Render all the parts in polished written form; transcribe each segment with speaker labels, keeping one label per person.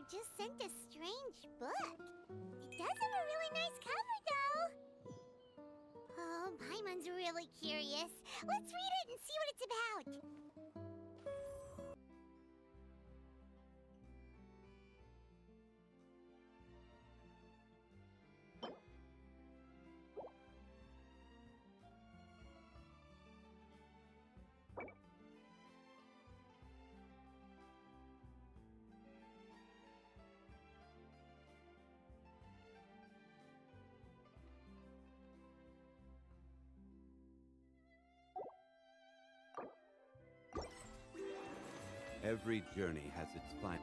Speaker 1: just sent a strange book. It does have a really nice cover, though. Oh, Paimon's really curious. Let's read it and see what it's about.
Speaker 2: Every journey has its final.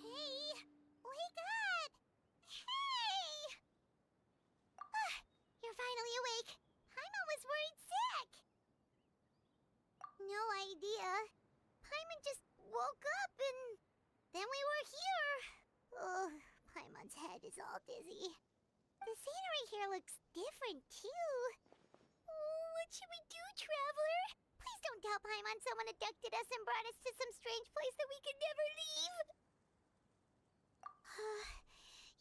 Speaker 1: Hey! Wake up! Hey! You're finally awake. Paimon was worried sick. No idea. Paimon just woke up and then we were here. Oh, Paimon's head is all dizzy. The scenery here looks different, too. Oh, what should we do, Traveler? Please don't tell Paimon someone abducted us and brought us to some strange place that we could never leave.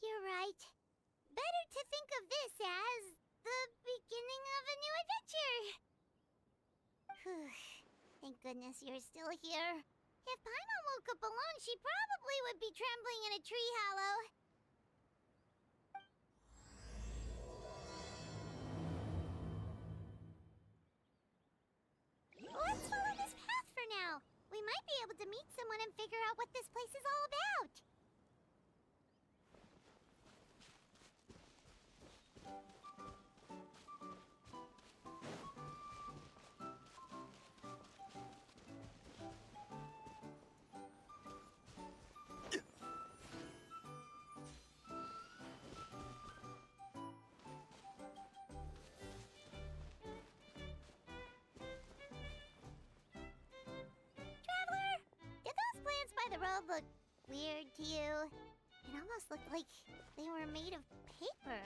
Speaker 1: You're right. Better to think of this as the beginning of a new adventure. Thank goodness you're still here. If Paimon woke up alone, she probably would be trembling in a tree hollow. Let's follow this path for now. We might be able to meet someone and figure out what this place is all about. The road looked weird to you. It almost looked like they were made of paper.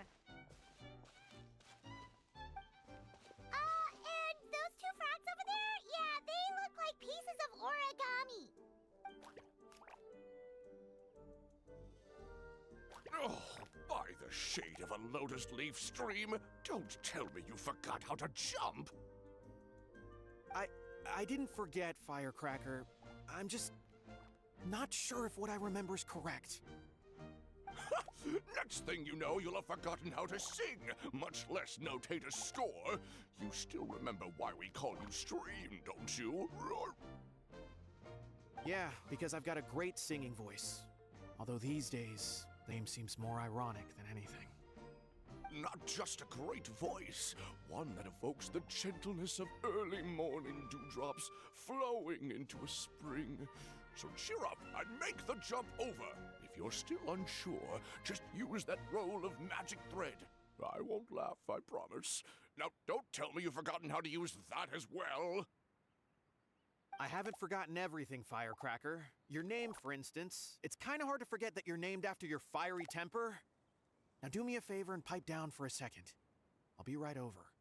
Speaker 1: And those two frogs over there? Yeah, they look like pieces of origami.
Speaker 3: Oh, by the shade of a lotus leaf stream, don't tell me you forgot how to jump.
Speaker 4: I didn't forget, Firecracker. I'm just not sure if what I remember is correct.
Speaker 3: Next thing you know, you'll have forgotten how to sing, much less notate a score. You still remember why we call you Stream, don't you?
Speaker 4: Yeah, because I've got a great singing voice. Although these days, name seems more ironic than anything.
Speaker 3: Not just a great voice, one that evokes the gentleness of early morning dewdrops flowing into a spring. So cheer up and make the jump over. If you're still unsure, just use that roll of magic thread. I won't laugh, I promise. Now, don't tell me you've forgotten how to use that as well.
Speaker 4: I haven't forgotten everything, Firecracker. Your name, for instance. It's kind of hard to forget that you're named after your fiery temper. Now do me a favor and pipe down for a second. I'll be right over.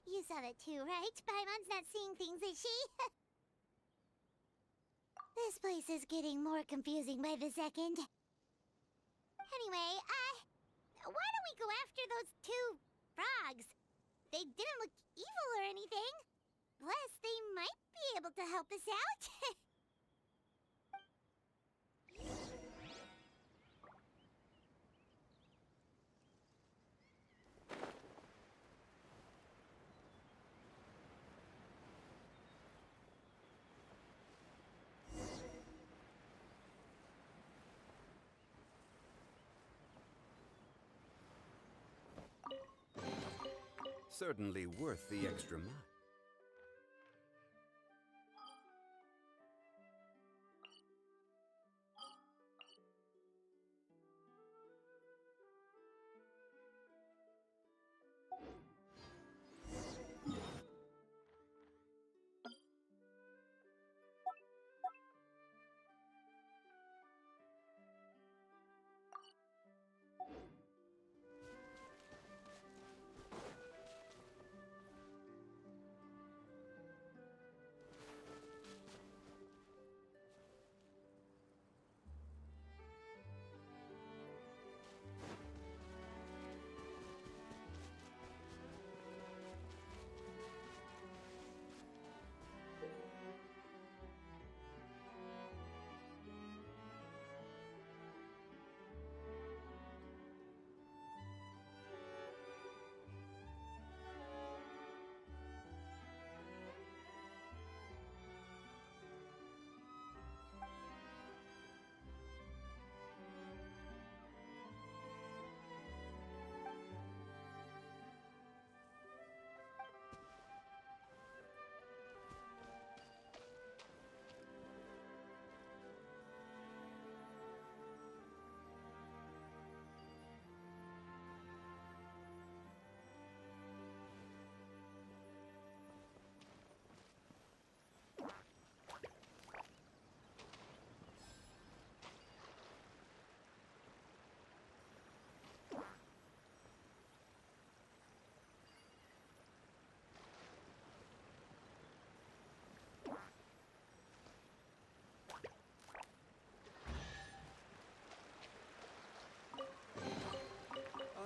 Speaker 1: You saw that too, right? Paimon's not seeing things, is she? This place is getting more confusing by the second. Anyway, why don't we go after those two frogs? They didn't look evil or anything. Plus, they might be able to help us out.
Speaker 2: Certainly worth the extra mile.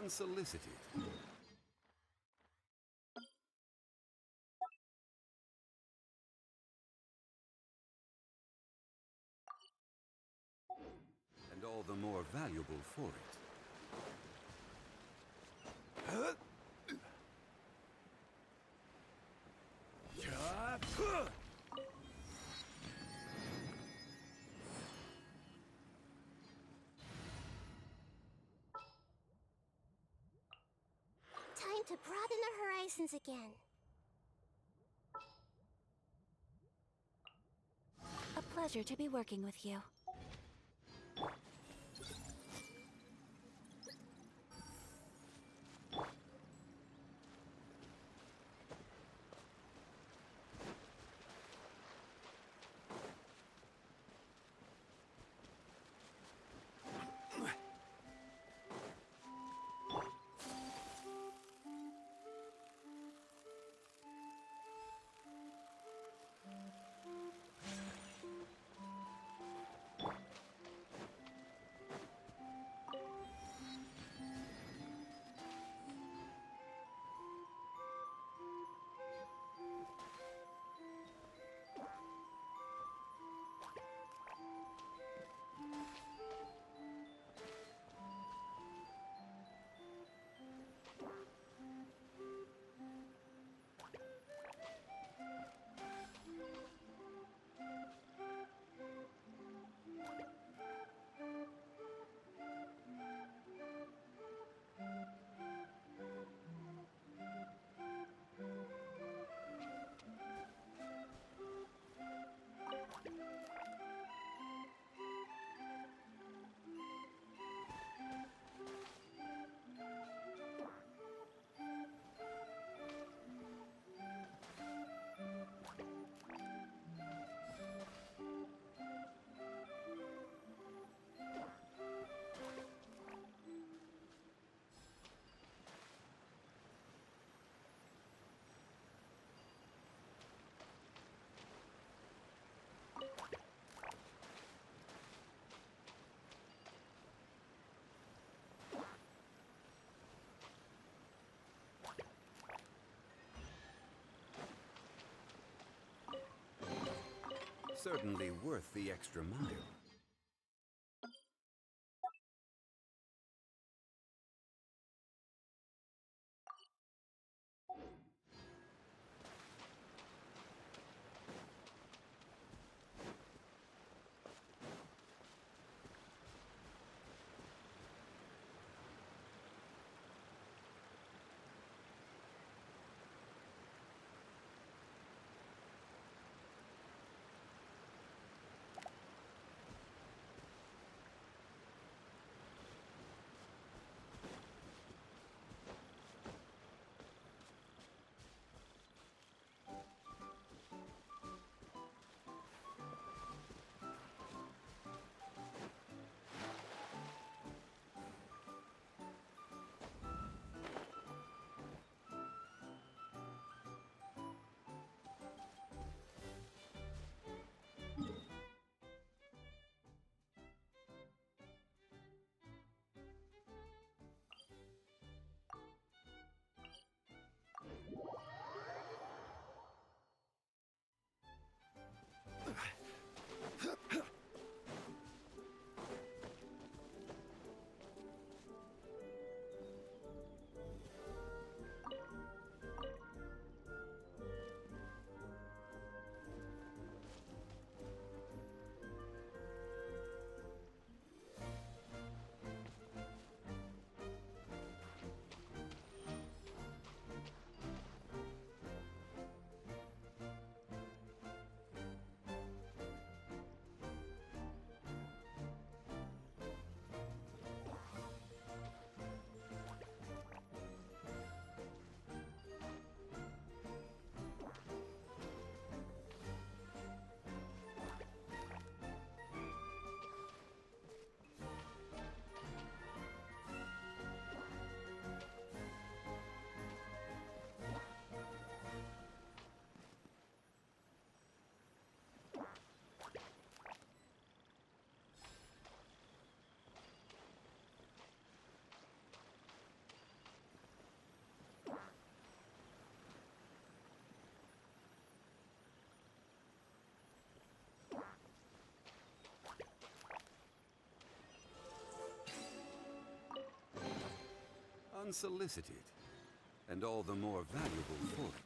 Speaker 2: unsolicited. And all the more valuable for it.
Speaker 1: Time to broaden the horizons again.
Speaker 5: A pleasure to be working with you.
Speaker 2: Certainly worth the extra mile. unsolicited, and all the more valuable for it.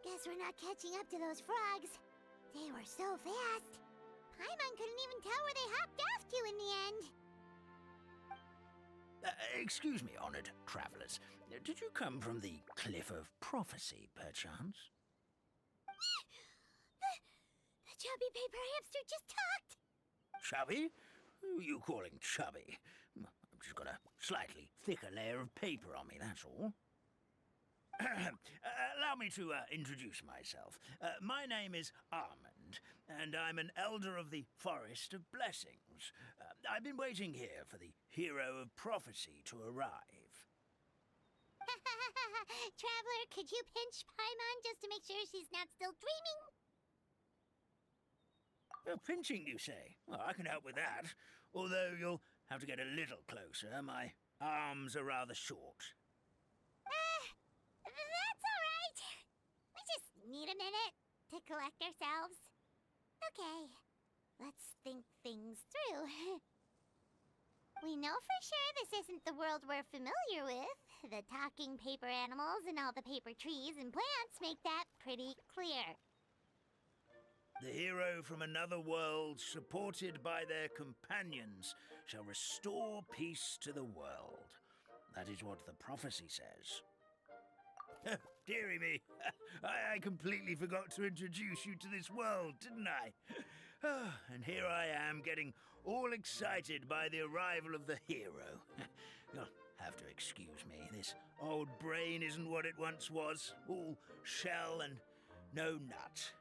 Speaker 1: Guess we're not catching up to those frogs. They were so fast. Paimon couldn't even tell where they hopped off to in the end.
Speaker 6: Excuse me, honored travelers. Did you come from the Cliff of Prophecy, perchance?
Speaker 1: The chubby paper hamster just talked.
Speaker 6: Chubby? Who are you calling chubby? I've just got a slightly thicker layer of paper on me, that's all. Allow me to introduce myself. My name is Armand, and I'm an elder of the Forest of Blessings. I've been waiting here for the hero of prophecy to arrive.
Speaker 1: Traveler, could you pinch Paimon just to make sure she's not still dreaming?
Speaker 6: Pinching, you say? Well, I can help with that. Although you'll have to get a little closer. My arms are rather short.
Speaker 1: That's all right. We just need a minute to collect ourselves. Okay, let's think things through. We know for sure this isn't the world we're familiar with. The talking paper animals and all the paper trees and plants make that pretty clear.
Speaker 6: The hero from another world, supported by their companions, shall restore peace to the world. That is what the prophecy says. Dearie me, I completely forgot to introduce you to this world, didn't I? And here I am, getting all excited by the arrival of the hero. You'll have to excuse me. This old brain isn't what it once was. All shell and no nut.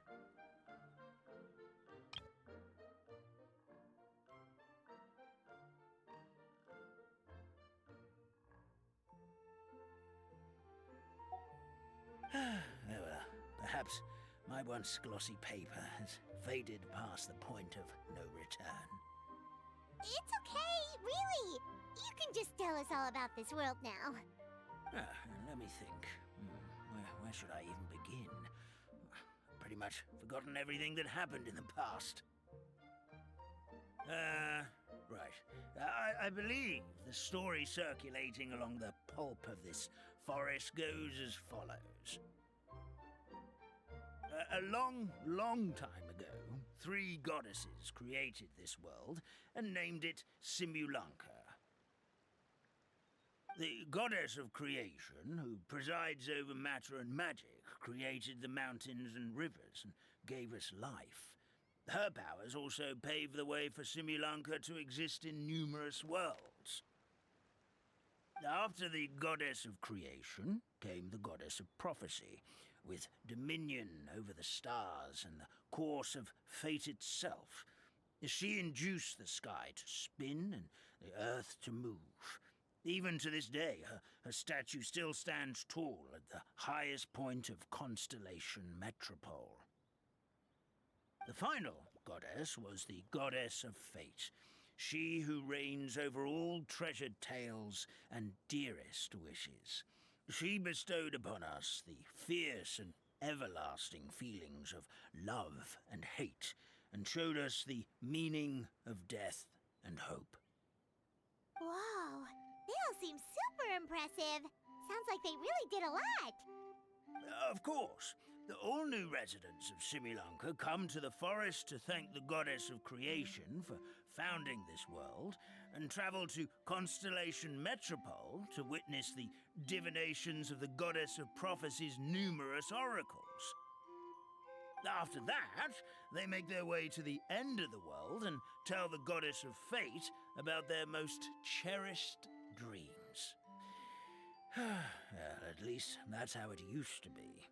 Speaker 6: Well, perhaps my once glossy paper has faded past the point of no return.
Speaker 1: It's okay, really. You can just tell us all about this world now.
Speaker 6: Let me think. Where should I even begin? Pretty much forgotten everything that happened in the past. Right. I believe the story circulating along the pulp of this forest goes as follows. A long time ago, 3 goddesses created this world and named it Simulanka. The goddess of creation, who presides over matter and magic, created the mountains and rivers and gave us life. Her powers also paved the way for Simulanka to exist in numerous worlds. After the goddess of creation came the goddess of prophecy, with dominion over the stars and the course of fate itself. She induced the sky to spin and the earth to move. Even to this day, her statue still stands tall at the highest point of constellation Metropole. The final goddess was the goddess of fate, she who reigns over all treasured tales and dearest wishes. She bestowed upon us the fierce and everlasting feelings of love and hate, and showed us the meaning of death and hope.
Speaker 1: Whoa, they all seem super impressive. Sounds like they really did a lot.
Speaker 6: Of course, all new residents of Similanka come to the forest to thank the goddess of creation for founding this world, and travel to Constellation Metropole to witness the divinations of the goddess of prophecy's numerous oracles. After that, they make their way to the end of the world and tell the goddess of fate about their most cherished dreams. Well, at least that's how it used to be.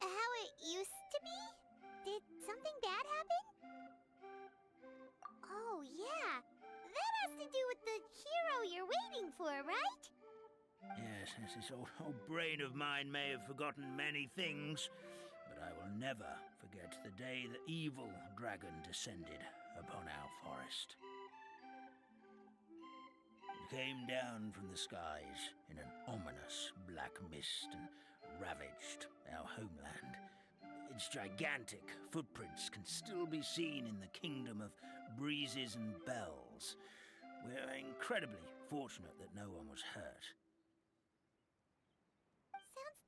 Speaker 1: How it used to be? Did something bad happen? Oh, yeah. That has to do with the hero you're waiting for, right?
Speaker 6: Yes, this old brain of mine may have forgotten many things, but I will never forget the day the evil dragon descended upon our forest. It came down from the skies in an ominous black mist and ravaged our homeland. Its gigantic footprints can still be seen in the kingdom of breezes and bells. We're incredibly fortunate that no one was hurt.
Speaker 1: Sounds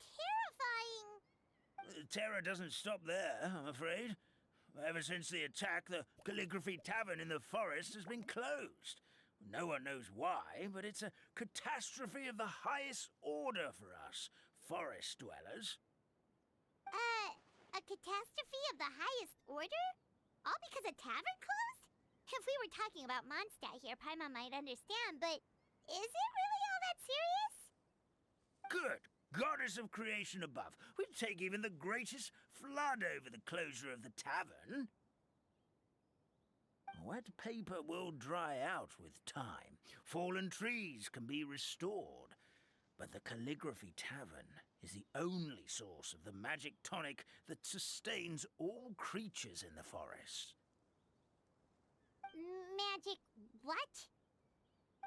Speaker 1: terrifying.
Speaker 6: Terror doesn't stop there, I'm afraid. Ever since the attack, the Calligraphy Tavern in the forest has been closed. No one knows why, but it's a catastrophe of the highest order for us, forest dwellers.
Speaker 1: A catastrophe of the highest order? All because a tavern closed? If we were talking about Mondstadt here, Paimon might understand, but is it really all that serious?
Speaker 6: Good goddess of creation above. We'd take even the greatest flood over the closure of the tavern. Wet paper will dry out with time. Fallen trees can be restored. But the Calligraphy Tavern is the only source of the magic tonic that sustains all creatures in the forest.
Speaker 1: Magic what?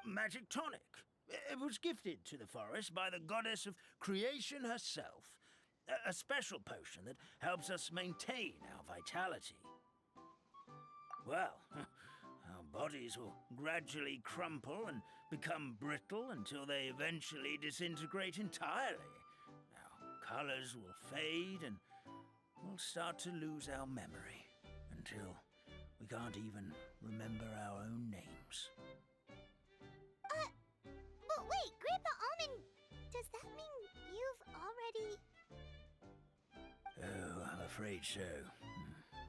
Speaker 6: Magic tonic. It was gifted to the forest by the goddess of creation herself. A special potion that helps us maintain our vitality. Well, our bodies will gradually crumple and become brittle until they eventually disintegrate entirely. Our colors will fade and we'll start to lose our memory until we can't even remember our own names.
Speaker 1: But wait, Grandpa Almond, does that mean you've already...
Speaker 6: Oh, I'm afraid so.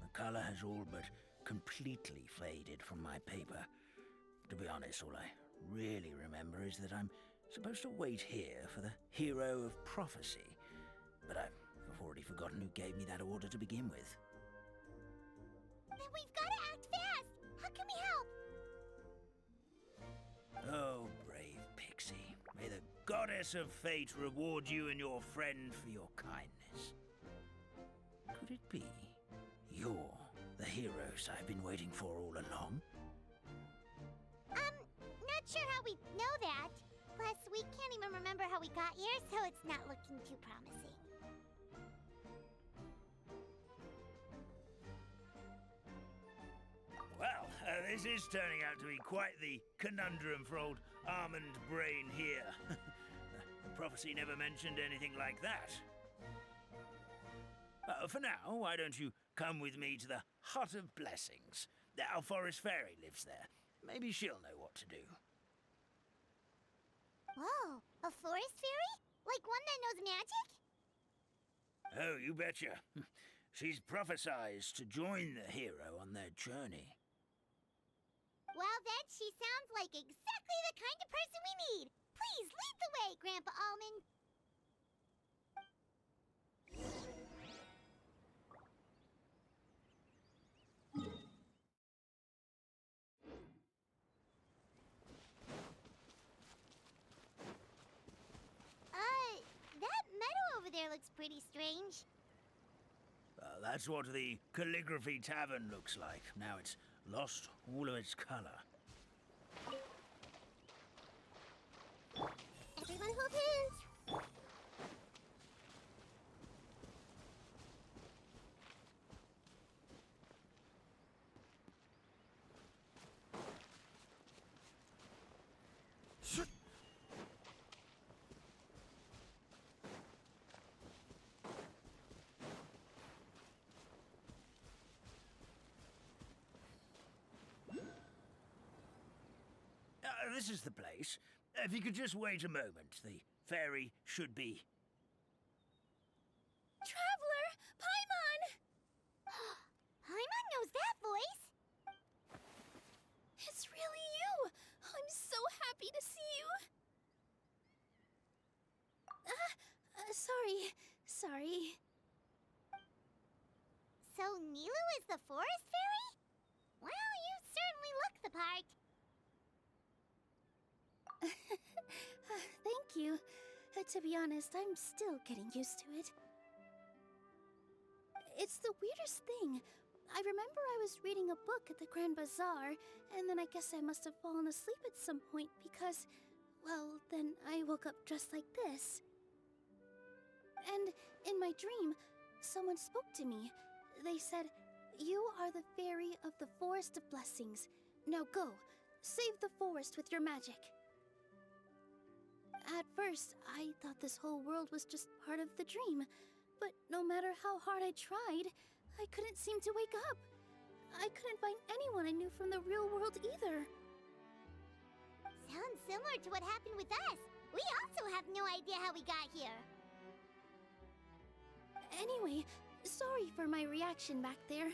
Speaker 6: The color has all but completely faded from my paper. To be honest, all I really remember is that I'm supposed to wait here for the hero of prophecy. But I've already forgotten who gave me that order to begin with.
Speaker 1: Then we've got to act fast! How can we help?
Speaker 6: Oh, brave Pixie. May the goddess of fate reward you and your friend for your kindness. Could it be you're the heroes I've been waiting for all along?
Speaker 1: Not sure how we know that. Plus, we can't even remember how we got here, so it's not looking too promising.
Speaker 6: Well, this is turning out to be quite the conundrum for old Almond Brain here. The prophecy never mentioned anything like that. For now, why don't you come with me to the Hut of Blessings? Our forest fairy lives there. Maybe she'll know what to do.
Speaker 1: Whoa, a forest fairy? Like one that knows magic?
Speaker 6: Oh, you betcha. She's prophesized to join the hero on their journey.
Speaker 1: Well then, she sounds like exactly the kind of person we need. Please lead the way, Grandpa Almond. That meadow over there looks pretty strange.
Speaker 6: That's what the Calligraphy Tavern looks like. Now it's lost all of its color.
Speaker 1: Everyone hold hands.
Speaker 6: This is the place. If you could just wait a moment, the fairy should be...
Speaker 1: Traveler! Paimon! Paimon knows that voice!
Speaker 5: It's really you! I'm so happy to see you! Sorry.
Speaker 1: So Nilu is the forest fairy? Well, you certainly look the part.
Speaker 5: Thank you. To be honest, I'm still getting used to it. It's the weirdest thing. I remember I was reading a book at the Grand Bazaar, and then I guess I must have fallen asleep at some point because, well, then I woke up dressed like this. And in my dream, someone spoke to me. They said, "You are the fairy of the Forest of Blessings. Now go, save the forest with your magic." At first, I thought this whole world was just part of the dream, but no matter how hard I tried, I couldn't seem to wake up. I couldn't find anyone I knew from the real world either.
Speaker 1: Sounds similar to what happened with us. We also have no idea how we got here.
Speaker 5: Anyway, sorry for my reaction back there.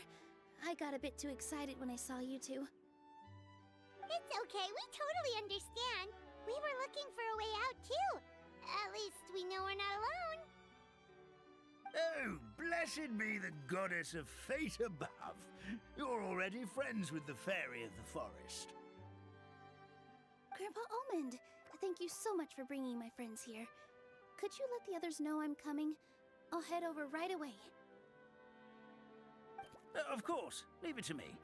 Speaker 5: I got a bit too excited when I saw you two.
Speaker 1: It's okay, we totally understand. We were looking for a way out too. At least we know we're not alone.
Speaker 6: Oh, blessed be the goddess of fate above. You're already friends with the fairy of the forest.
Speaker 5: Grandpa Almond, thank you so much for bringing my friends here. Could you let the others know I'm coming? I'll head over right away.
Speaker 6: Of course, leave it to me.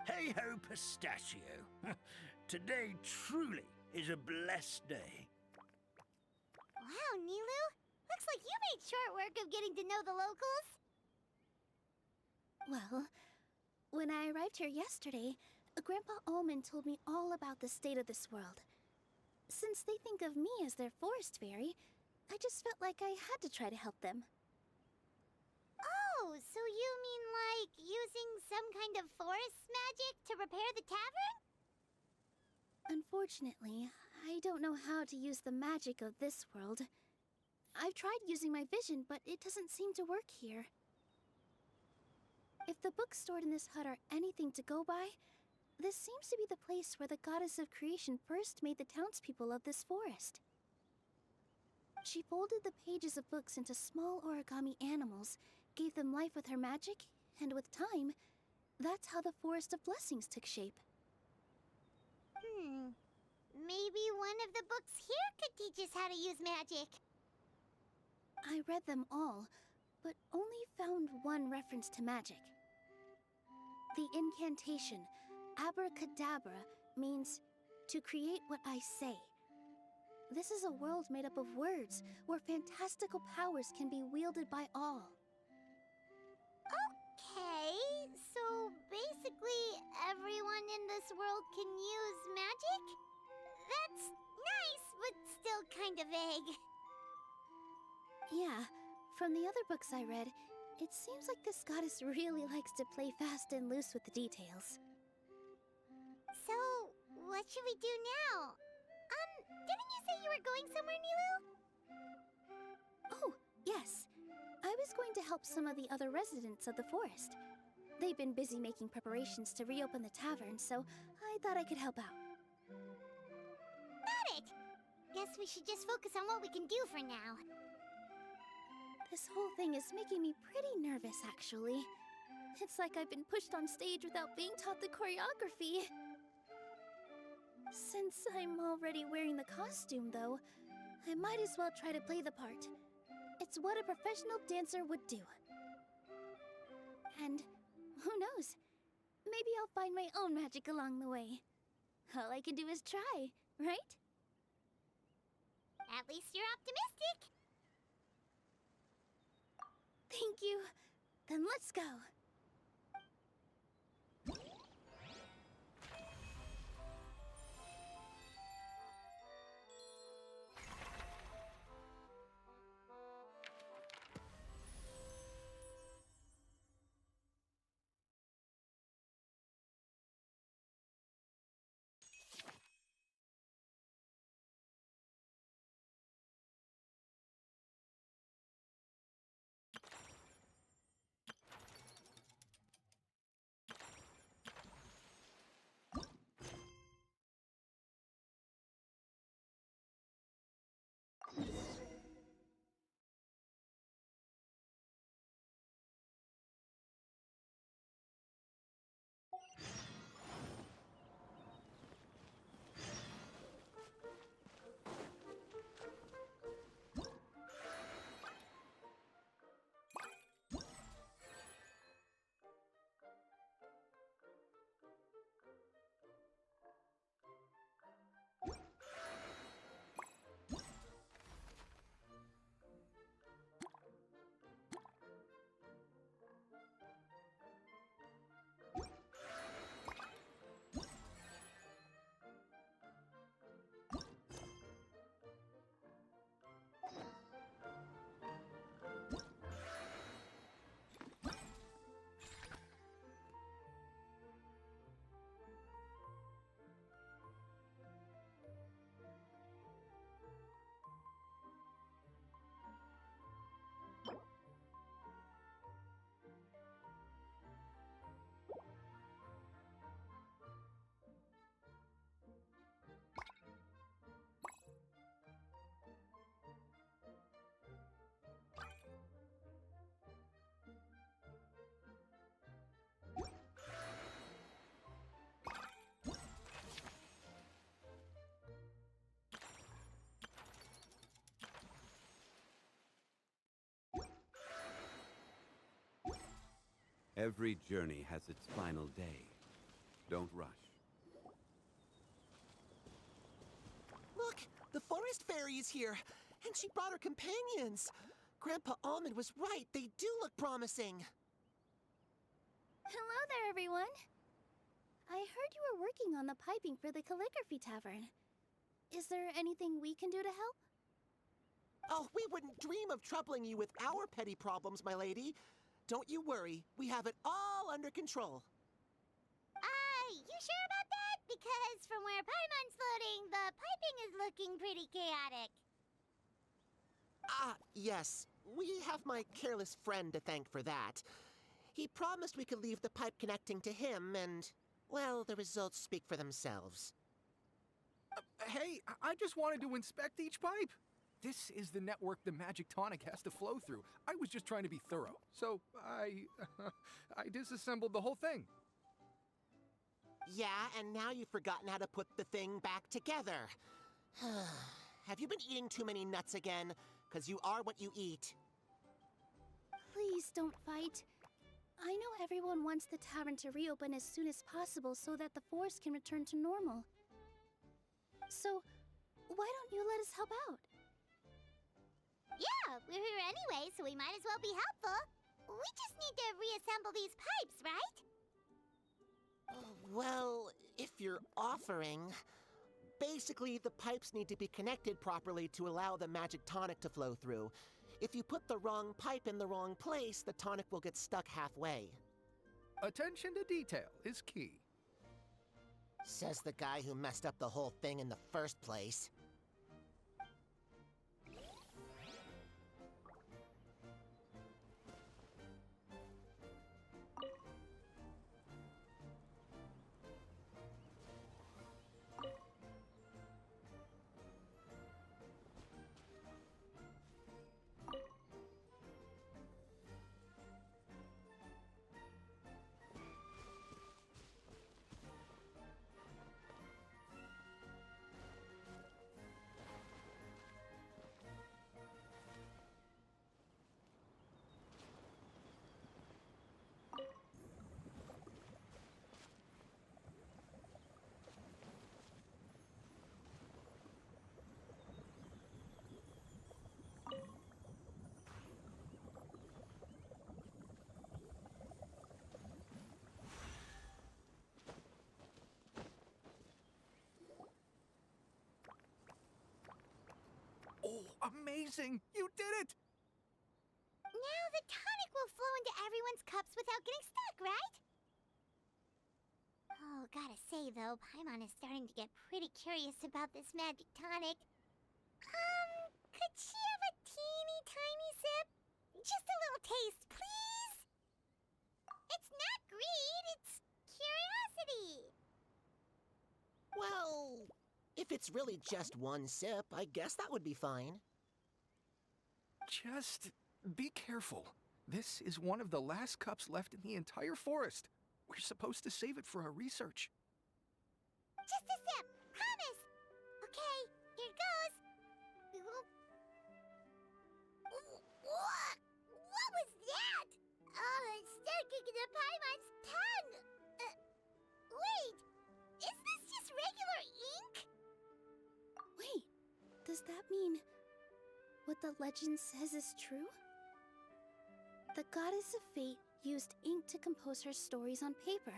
Speaker 6: Hey ho, pistachio. Today truly is a blessed day.
Speaker 1: Wow, Nilu. Looks like you made short work of getting to know the locals.
Speaker 5: Well, when I arrived here yesterday, Grandpa Almond told me all about the state of this world. Since they think of me as their forest fairy, I just felt like I had to try to help them.
Speaker 1: Oh, so you mean like using some kind of forest magic to repair the tavern?
Speaker 5: Unfortunately, I don't know how to use the magic of this world. I've tried using my vision, but it doesn't seem to work here. If the books stored in this hut are anything to go by, this seems to be the place where the goddess of creation first made the townspeople of this forest. She folded the pages of books into small origami animals, gave them life with her magic, and with time, that's how the Forest of Blessings took shape.
Speaker 1: Maybe one of the books here could teach us how to use magic.
Speaker 5: I read them all, but only found one reference to magic. The incantation, abracadabra, means to create what I say. This is a world made up of words, where fantastical powers can be wielded by all.
Speaker 1: Okay, so basically everyone in this world can use magic? That's nice, but still kind of vague.
Speaker 5: Yeah, from the other books I read, it seems like this goddess really likes to play fast and loose with the details.
Speaker 1: So, what should we do now? Didn't you say you were going somewhere, Nilu?
Speaker 5: Oh, yes. I was going to help some of the other residents of the forest. they've been busy making preparations to reopen the tavern, so I thought I could help out.
Speaker 1: Got it! Guess we should just focus on what we can do for now.
Speaker 5: This whole thing is making me pretty nervous, actually. It's like I've been pushed on stage without being taught the choreography. Since I'm already wearing the costume, though, I might as well try to play the part. It's what a professional dancer would do. And who knows? Maybe I'll find my own magic along the way. All I can do is try, right?
Speaker 1: At least you're optimistic.
Speaker 5: Thank you. Then let's go.
Speaker 2: Every journey has its final day. Don't rush.
Speaker 7: Look, the forest fairy is here, and she brought her companions. Grandpa Almond was right. They do look promising.
Speaker 5: Hello there, everyone. I heard you were working on the piping for the calligraphy tavern. Is there anything we can do to help?
Speaker 7: Oh, we wouldn't dream of troubling you with our petty problems, my lady. Don't you worry. We have it all under control.
Speaker 1: You sure about that? Because from where Paimon's floating, the piping is looking pretty chaotic.
Speaker 7: Ah, yes. We have my careless friend to thank for that. He promised we could leave the pipe connecting to him, and, well, the results speak for themselves.
Speaker 8: Hey, I just wanted to inspect each pipe. This is the network the magic tonic has to flow through. I was just trying to be thorough, so I disassembled the whole thing.
Speaker 7: Yeah, and now you've forgotten how to put the thing back together. Have you been eating too many nuts again? 'Cause you are what you eat.
Speaker 5: Please don't fight. I know everyone wants the tavern to reopen as soon as possible so that the forest can return to normal. So, why don't you let us help out?
Speaker 1: Yeah, we're here anyway, so we might as well be helpful. We just need to reassemble these pipes, right?
Speaker 7: Well, if you're offering... Basically, the pipes need to be connected properly to allow the magic tonic to flow through. If you put the wrong pipe in the wrong place, the tonic will get stuck halfway.
Speaker 8: Attention to detail is key.
Speaker 7: Says the guy who messed up the whole thing in the first place.
Speaker 8: amazing! You did it!
Speaker 1: Now the tonic will flow into everyone's cups without getting stuck, right? Oh, gotta say though, Paimon is starting to get pretty curious about this magic tonic. Could she have a teeny tiny sip? Just a little taste, please? It's not greed, it's curiosity.
Speaker 7: Well, if it's really just one sip, I guess that would be fine.
Speaker 8: Just be careful. This is one of the last cups left in the entire forest. We're supposed to save it for our research.
Speaker 1: Just a sip, promise. Okay, here goes. What was that? Oh, it's sticking to Paimon's tongue. Wait, is this just regular ink?
Speaker 5: Wait, does that mean what the legend says is true? The goddess of fate used ink to compose her stories on paper,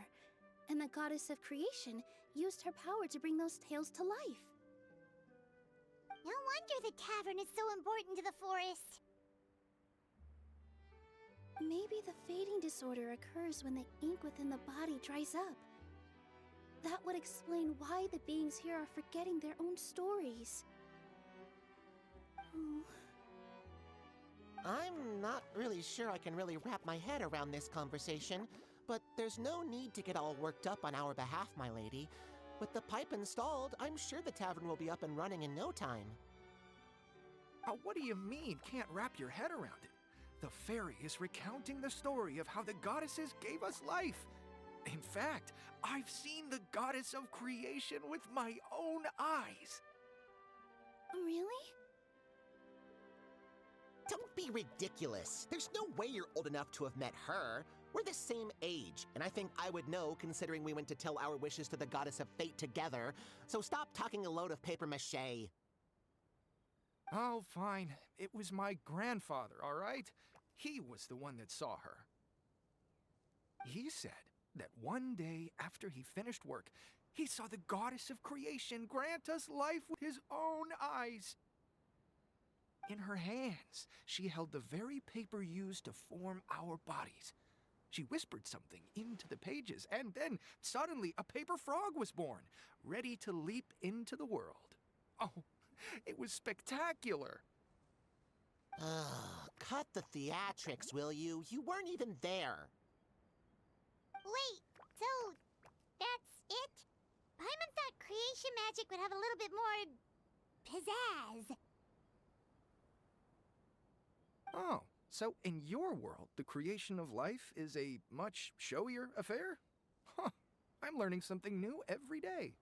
Speaker 5: and the goddess of creation used her power to bring those tales to life.
Speaker 1: No wonder the tavern is so important to the forest.
Speaker 5: Maybe the fading disorder occurs when the ink within the body dries up. That would explain why the beings here are forgetting their own stories. Oh.
Speaker 7: I'm not really sure I can really wrap my head around this conversation, but there's no need to get all worked up on our behalf, my lady. With the pipe installed, I'm sure the tavern will be up and running in no time.
Speaker 8: What do you mean, can't wrap your head around it? The fairy is recounting the story of how the goddesses gave us life. In fact, I've seen the goddess of creation with my own eyes.
Speaker 5: Really?
Speaker 7: Don't be ridiculous. There's no way you're old enough to have met her. We're the same age, and I think I would know considering we went to tell our wishes to the goddess of fate together. So stop talking a load of papier-mâché.
Speaker 8: Oh, fine. It was my grandfather, all right? He was the one that saw her. He said that one day after he finished work, he saw the goddess of creation grant us life with his own eyes. In her hands, she held the very paper used to form our bodies. She whispered something into the pages, and then suddenly a paper frog was born, ready to leap into the world. Oh, it was spectacular.
Speaker 7: Cut the theatrics, will you? You weren't even there.
Speaker 1: Wait, so that's it? Paimon thought creation magic would have a little bit more pizzazz.
Speaker 8: Oh, so in your world, the creation of life is a much showier affair? Huh, I'm learning something new every day.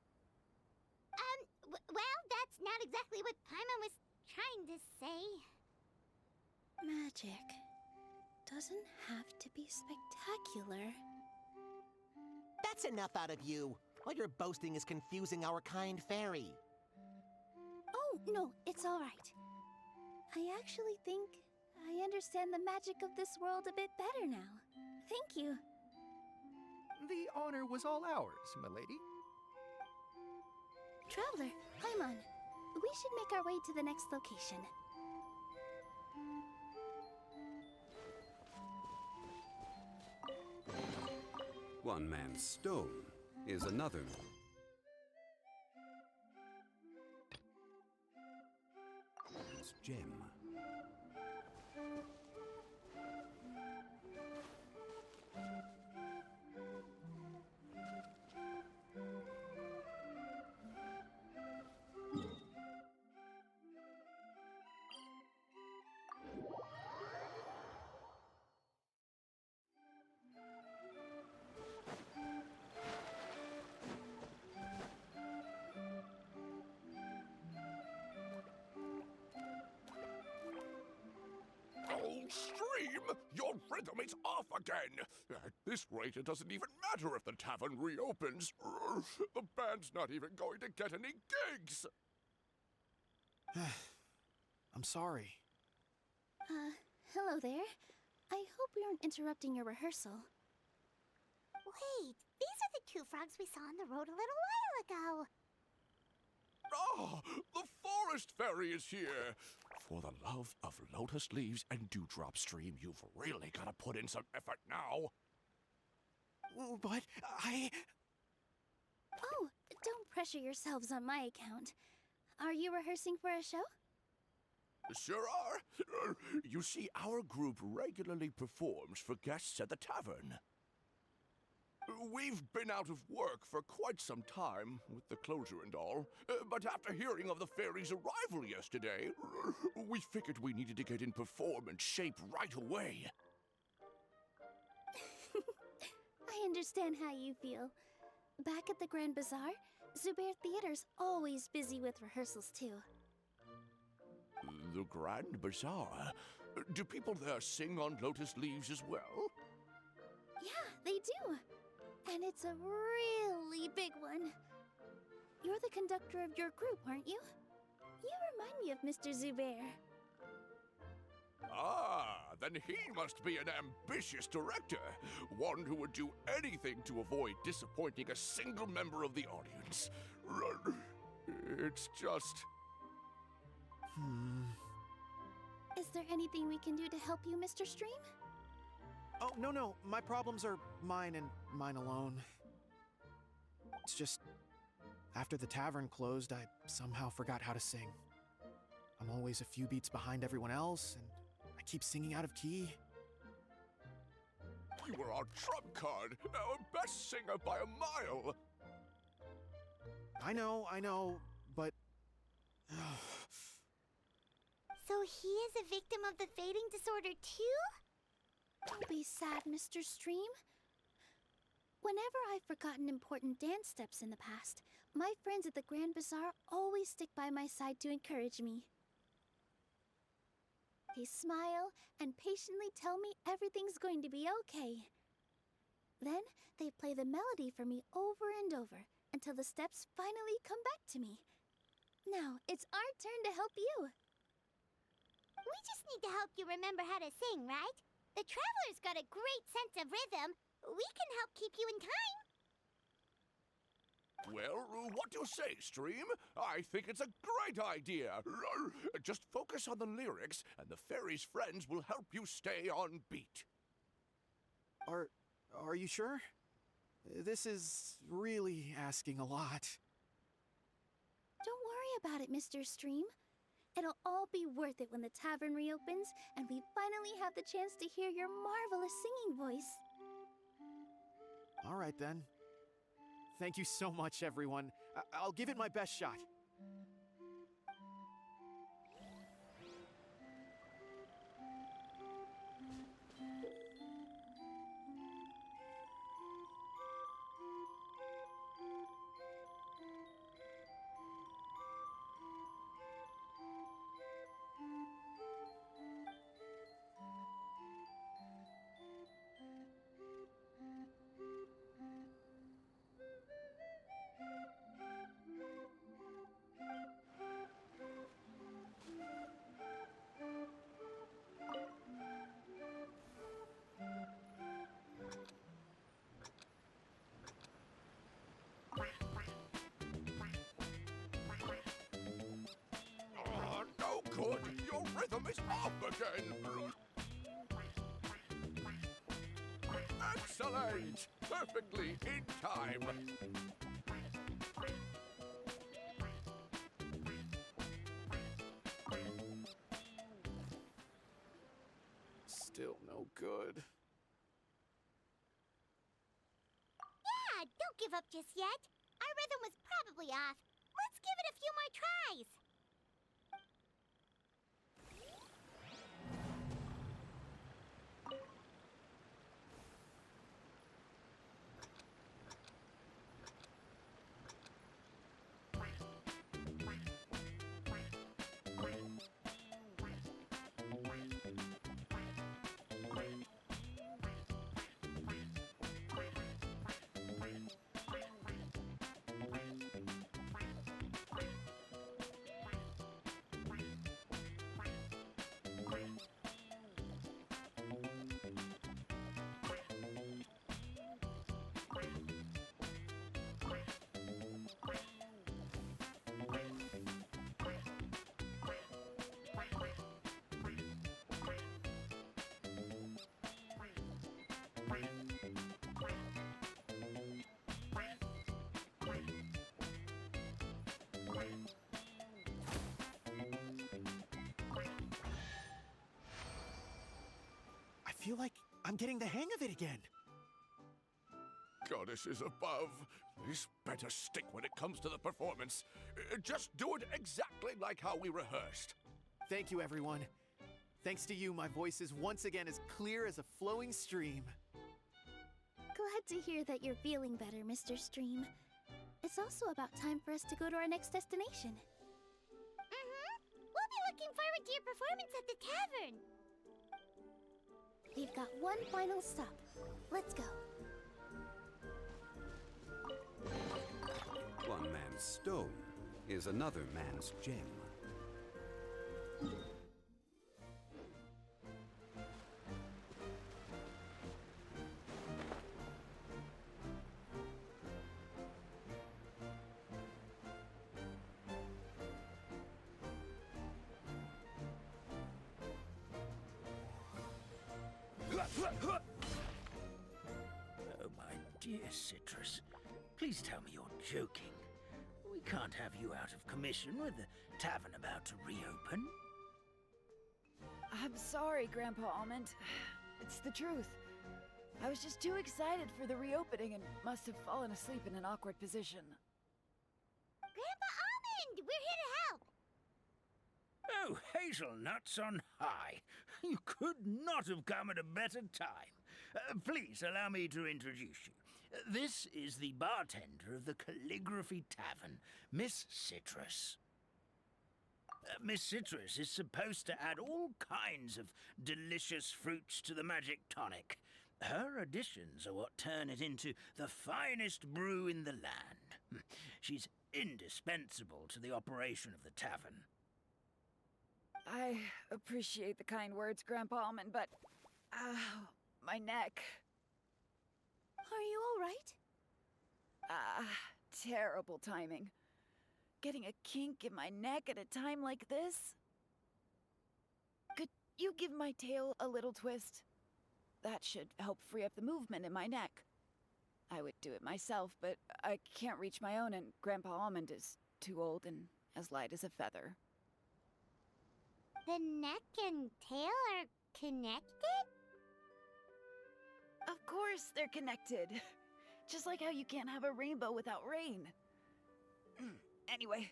Speaker 1: Well, that's not exactly what Paimon was trying to say.
Speaker 5: Magic doesn't have to be spectacular.
Speaker 7: That's enough out of you. All your boasting is confusing our kind fairy.
Speaker 5: Oh, no, it's all right. I actually think I understand the magic of this world a bit better now. Thank you.
Speaker 8: The honor was all ours, milady.
Speaker 5: Traveler, Paimon, we should make our way to the next location.
Speaker 2: One man's stone is another man's gem.
Speaker 3: Stream! Your rhythm is off again! At this rate, it doesn't even matter if the tavern reopens. The band's not even going to get any gigs!
Speaker 4: I'm sorry.
Speaker 5: Hello there. I hope we aren't interrupting your rehearsal.
Speaker 1: Wait, these are the two frogs we saw on the road a little while ago.
Speaker 3: Ah, the forest fairy is here! For the love of lotus leaves and dewdrop stream, you've really got to put in some effort now.
Speaker 4: But
Speaker 5: Oh, don't pressure yourselves on my account. Are you rehearsing for a show?
Speaker 3: Sure are. You see, our group regularly performs for guests at the tavern. We've been out of work for quite some time, with the closure and all, but after hearing of the fairy's arrival yesterday, we figured we needed to get in performance shape right away.
Speaker 5: I understand how you feel. Back at the Grand Bazaar, Zubair Theater's always busy with rehearsals too.
Speaker 3: The Grand Bazaar? Do people there sing on lotus leaves as well?
Speaker 5: Yeah, they do. And it's a really big one. You're the conductor of your group, aren't you? You remind me of Mr. Zubair.
Speaker 3: Ah, then he must be an ambitious director. One who would do anything to avoid disappointing a single member of the audience. It's just...
Speaker 5: Is there anything we can do to help you, Mr. Stream?
Speaker 4: oh no, my problems are mine and mine alone. It's just after the tavern closed, I somehow forgot how to sing. I'm always a few beats behind everyone else, and I keep singing out of key.
Speaker 3: You were our trump card, our best singer by a mile.
Speaker 4: I know, but
Speaker 1: So he is a victim of the fading disorder too?
Speaker 5: Don't be sad, Mr. Stream. Whenever I've forgotten important dance steps in the past, my friends at the Grand Bazaar always stick by my side to encourage me. They smile and patiently tell me everything's going to be okay. Then they play the melody for me over and over until the steps finally come back to me. Now it's our turn to help you.
Speaker 1: We just need to help you remember how to sing, right? The Traveler's got a great sense of rhythm. We can help keep you in time.
Speaker 3: Well, what do you say, Stream? I think it's a great idea. Just focus on the lyrics, and the fairy's friends will help you stay on beat.
Speaker 4: Are you sure? This is really asking a lot.
Speaker 5: Don't worry about it, Mr. Stream. It'll all be worth it when the tavern reopens and we finally have the chance to hear your marvelous singing voice.
Speaker 4: All right then. Thank you so much, everyone. I'll give it my best shot.
Speaker 3: No good! Your rhythm is off again! Excellent! Perfectly in time!
Speaker 4: Still no good.
Speaker 1: Yeah, don't give up just yet. Our rhythm was probably off. Let's give it a few more tries.
Speaker 4: feel like I'm getting the hang of it again.
Speaker 3: Goddesses above, this better stick when it comes to the performance. Just do it exactly like how we rehearsed.
Speaker 4: Thank you, everyone. Thanks to you, my voice is once again as clear as a flowing stream.
Speaker 5: Glad to hear that you're feeling better, Mr. Stream. It's also about time for us to go to our next destination.
Speaker 1: We'll be looking forward to your performance at the tavern.
Speaker 5: We've got one final stop. Let's go.
Speaker 2: One man's stone is another man's gem.
Speaker 6: Oh, my dear Citrus. Please tell me you're joking. We can't have you out of commission with the tavern about to reopen.
Speaker 9: I'm sorry, Grandpa Almond. It's the truth. I was just too excited for the reopening and must have fallen asleep in an awkward position.
Speaker 1: Grandpa Almond, we're here to help.
Speaker 6: Oh, hazelnuts on high. You could not have come at a better time. Please allow me to introduce you. This is the bartender of the Calligraphy Tavern, Miss Citrus. Miss Citrus is supposed to add all kinds of delicious fruits to the magic tonic. Her additions are what turn it into the finest brew in the land. She's indispensable to the operation of the tavern.
Speaker 9: I appreciate the kind words, Grandpa Almond, but... my neck.
Speaker 5: Are you all right?
Speaker 9: Terrible timing. Getting a kink in my neck at a time like this? Could you give my tail a little twist? That should help free up the movement in my neck. I would do it myself, but I can't reach my own, and Grandpa Almond is too old and as light as a feather.
Speaker 1: The neck and tail are connected?
Speaker 9: Of course they're connected. Just like how you can't have a rainbow without rain. Anyway,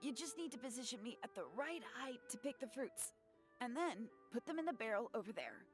Speaker 9: you just need to position me at the right height to pick the fruits. And then put them in the barrel over there.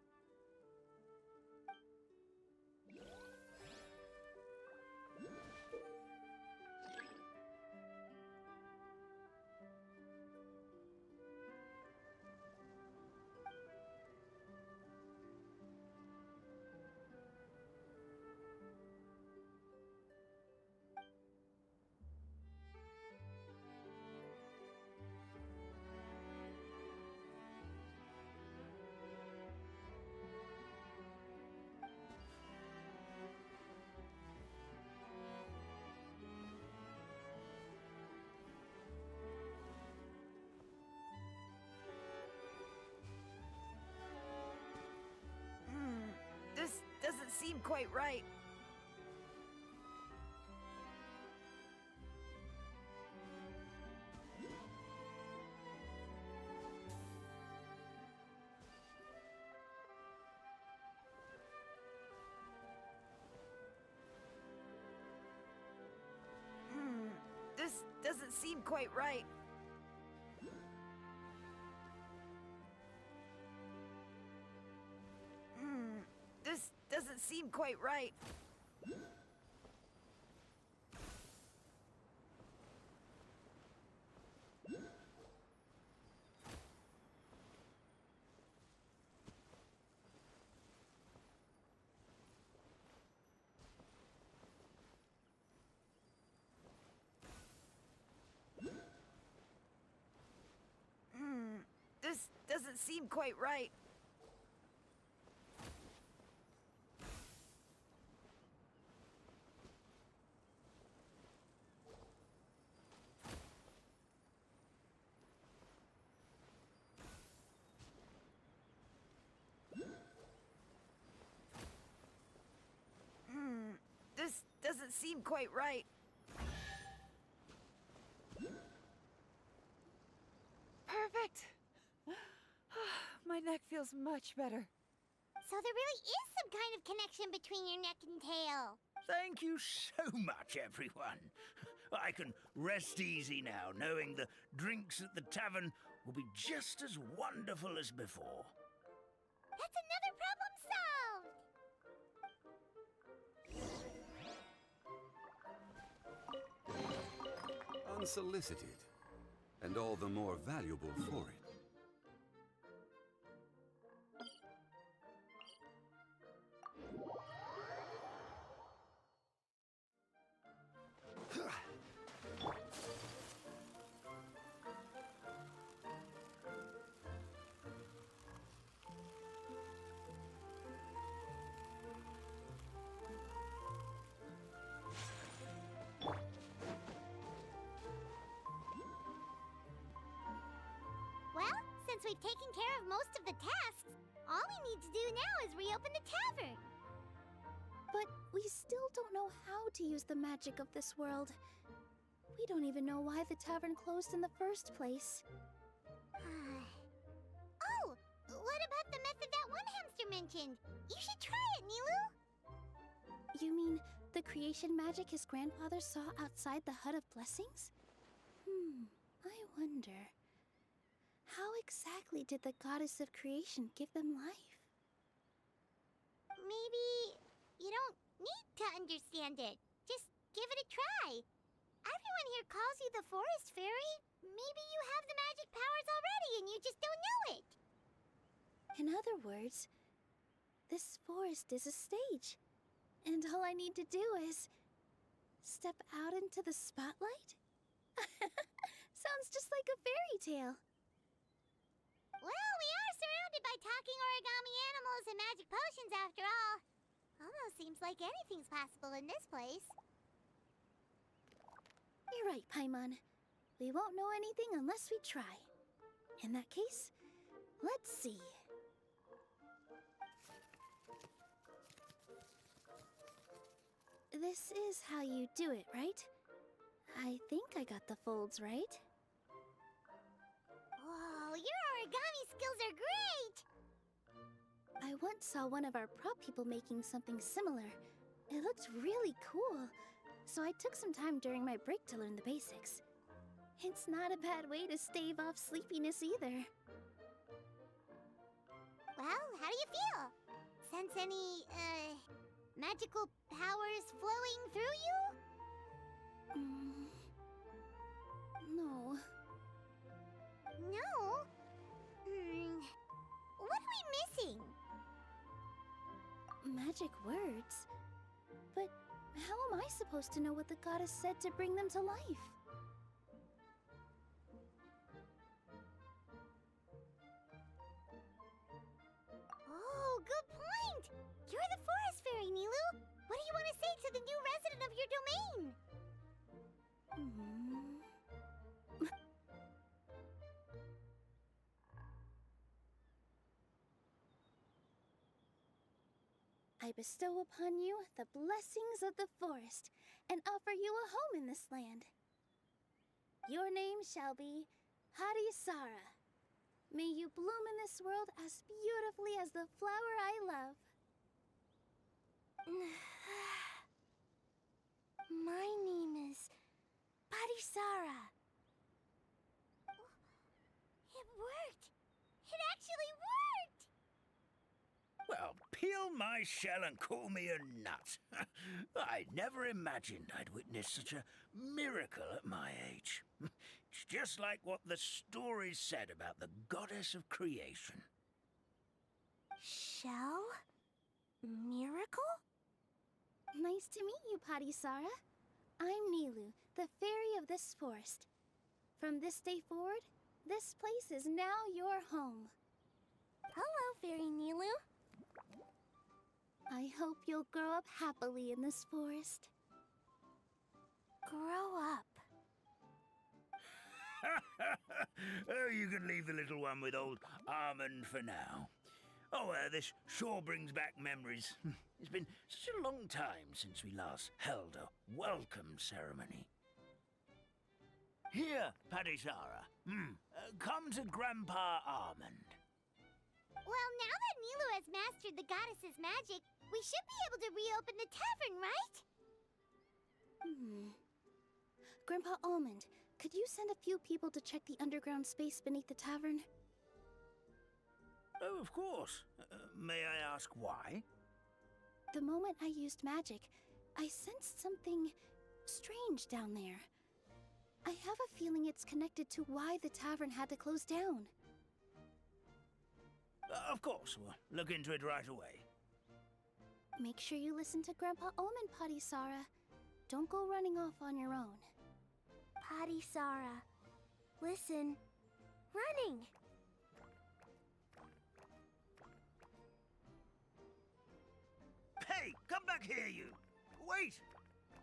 Speaker 9: This doesn't seem quite right. This doesn't seem quite right. This doesn't seem quite right. This doesn't seem quite right. This doesn't seem quite right. Perfect. My neck feels much better.
Speaker 1: So there really is some kind of connection between your neck and tail.
Speaker 6: Thank you so much, everyone. I can rest easy now, knowing the drinks at the tavern will be just as wonderful as before.
Speaker 1: That's another problem solved!
Speaker 2: Unsolicited, and all the more valuable for it.
Speaker 1: Well, since we've taken care of most of the tasks, all we need to do now is reopen the tavern.
Speaker 5: But we still don't know how to use the magic of this world. We don't even know why the tavern closed in the first place.
Speaker 1: Oh, what about the method that one hamster mentioned? You should try it, Nilu.
Speaker 5: You mean the creation magic his grandfather saw outside the Hut of Blessings? I wonder. How exactly did the goddess of creation give them life?
Speaker 1: Maybe you don't need to understand it. Just give it a try. Everyone here calls you the Forest Fairy. Maybe you have the magic powers already and you just don't know it.
Speaker 5: In other words, this forest is a stage. And all I need to do is step out into the spotlight? Sounds just like a fairy tale.
Speaker 1: Well, we are surrounded by talking origami animals and magic potions after all. Almost seems like anything's possible in this place.
Speaker 5: You're right, Paimon. We won't know anything unless we try. In that case, let's see. This is how you do it, right? I think I got the folds right.
Speaker 1: Whoa, your origami skills are great!
Speaker 5: I once saw one of our prop people making something similar. It looked really cool, so I took some time during my break to learn the basics. It's not a bad way to stave off sleepiness either.
Speaker 1: Well, how do you feel? Sense any, magical powers flowing through you?
Speaker 5: No.
Speaker 1: No? What are we missing?
Speaker 5: Magic words? But how am I supposed to know what the goddess said to bring them to life?
Speaker 1: Oh, good point! You're the Forest Fairy, Nilu! What do you want to say to the new resident of your domain? I bestow upon you the blessings of the forest and offer you a home in this land. Your name shall be Harisara. May you bloom in this world as beautifully as the flower I love. My name is Harisara. It worked! It actually worked!
Speaker 6: Well, peel my shell and call me a nut. I never imagined I'd witness such a miracle at my age. It's just like what the stories said about the goddess of creation.
Speaker 1: Shell? Miracle?
Speaker 5: Nice to meet you, Parisara. I'm Nilu, the fairy of this forest. From this day forward, this place is now your home.
Speaker 1: Hello, Fairy Nilu.
Speaker 5: I hope you'll grow up happily in this forest.
Speaker 1: Grow up.
Speaker 6: Oh, you can leave the little one with old Almond for now. Oh, this sure brings back memories. It's been such a long time since we last held a welcome ceremony. Here, Parisara. Come to Grandpa Almond.
Speaker 1: Well, now that Nilu has mastered the goddess's magic, we should be able to reopen the tavern, right?
Speaker 5: Grandpa Almond, could you send a few people to check the underground space beneath the tavern?
Speaker 6: Oh, of course. May I ask why?
Speaker 5: The moment I used magic, I sensed something strange down there. I have a feeling it's connected to why the tavern had to close down.
Speaker 6: Of course, we'll look into it right away.
Speaker 5: Make sure you listen to Grandpa Almond, Potty Sara. Don't go running off on your own.
Speaker 1: Potty Sara. Listen. Running!
Speaker 6: Hey, come back here, you! Wait!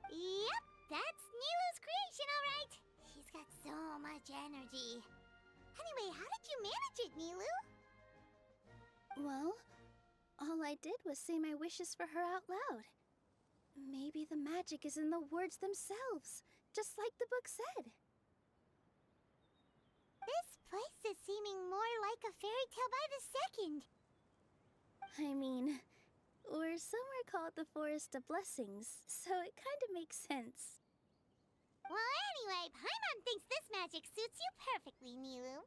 Speaker 1: Yep, that's Nilu's creation, all right. She's got so much energy. Anyway, how did you manage it, Nilu?
Speaker 5: Well, all I did was say my wishes for her out loud. Maybe the magic is in the words themselves, just like the book said.
Speaker 1: This place is seeming more like a fairy tale by the second.
Speaker 5: I mean, we're somewhere called the Forest of Blessings, so it kind of makes sense.
Speaker 1: Well, anyway, Paimon thinks this magic suits you perfectly, Nilu.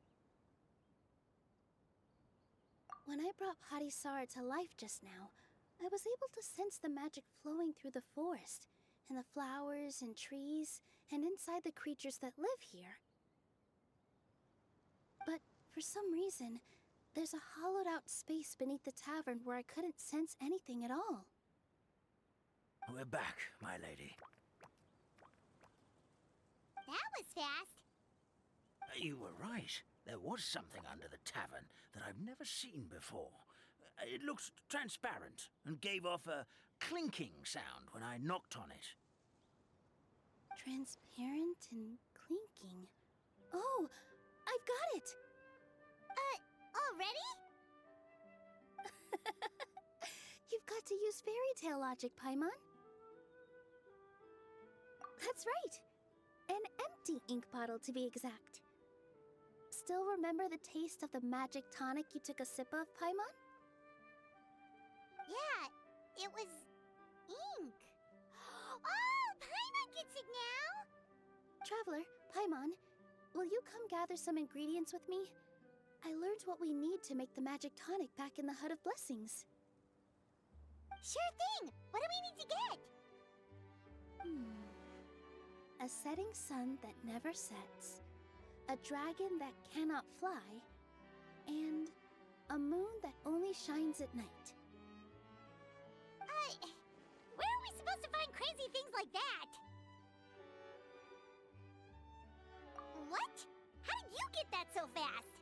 Speaker 5: When I brought Potty Sara to life just now, I was able to sense the magic flowing through the forest, and the flowers and trees, and inside the creatures that live here. But for some reason, there's a hollowed-out space beneath the tavern where I couldn't sense anything at all.
Speaker 6: We're back, my lady.
Speaker 1: That was fast.
Speaker 6: You were right. There was something under the tavern that I've never seen before. It looked transparent and gave off a clinking sound when I knocked on it.
Speaker 5: Transparent and clinking. Oh, I've got it!
Speaker 1: Already?
Speaker 5: You've got to use fairy tale logic, Paimon. That's right. An empty ink bottle, to be exact. Still remember the taste of the magic tonic you took a sip of, Paimon?
Speaker 1: Yeah, it was ink. Oh, Paimon gets it now!
Speaker 5: Traveler, Paimon, will you come gather some ingredients with me? I learned what we need to make the magic tonic back in the Hut of Blessings.
Speaker 1: Sure thing! What do we need to get?
Speaker 5: A setting sun that never sets, a dragon that cannot fly, and a moon that only shines at night.
Speaker 1: Where are we supposed to find crazy things like that? What? How did you get that so fast?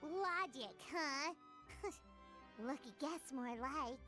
Speaker 1: Logic, huh? Lucky guess, more like.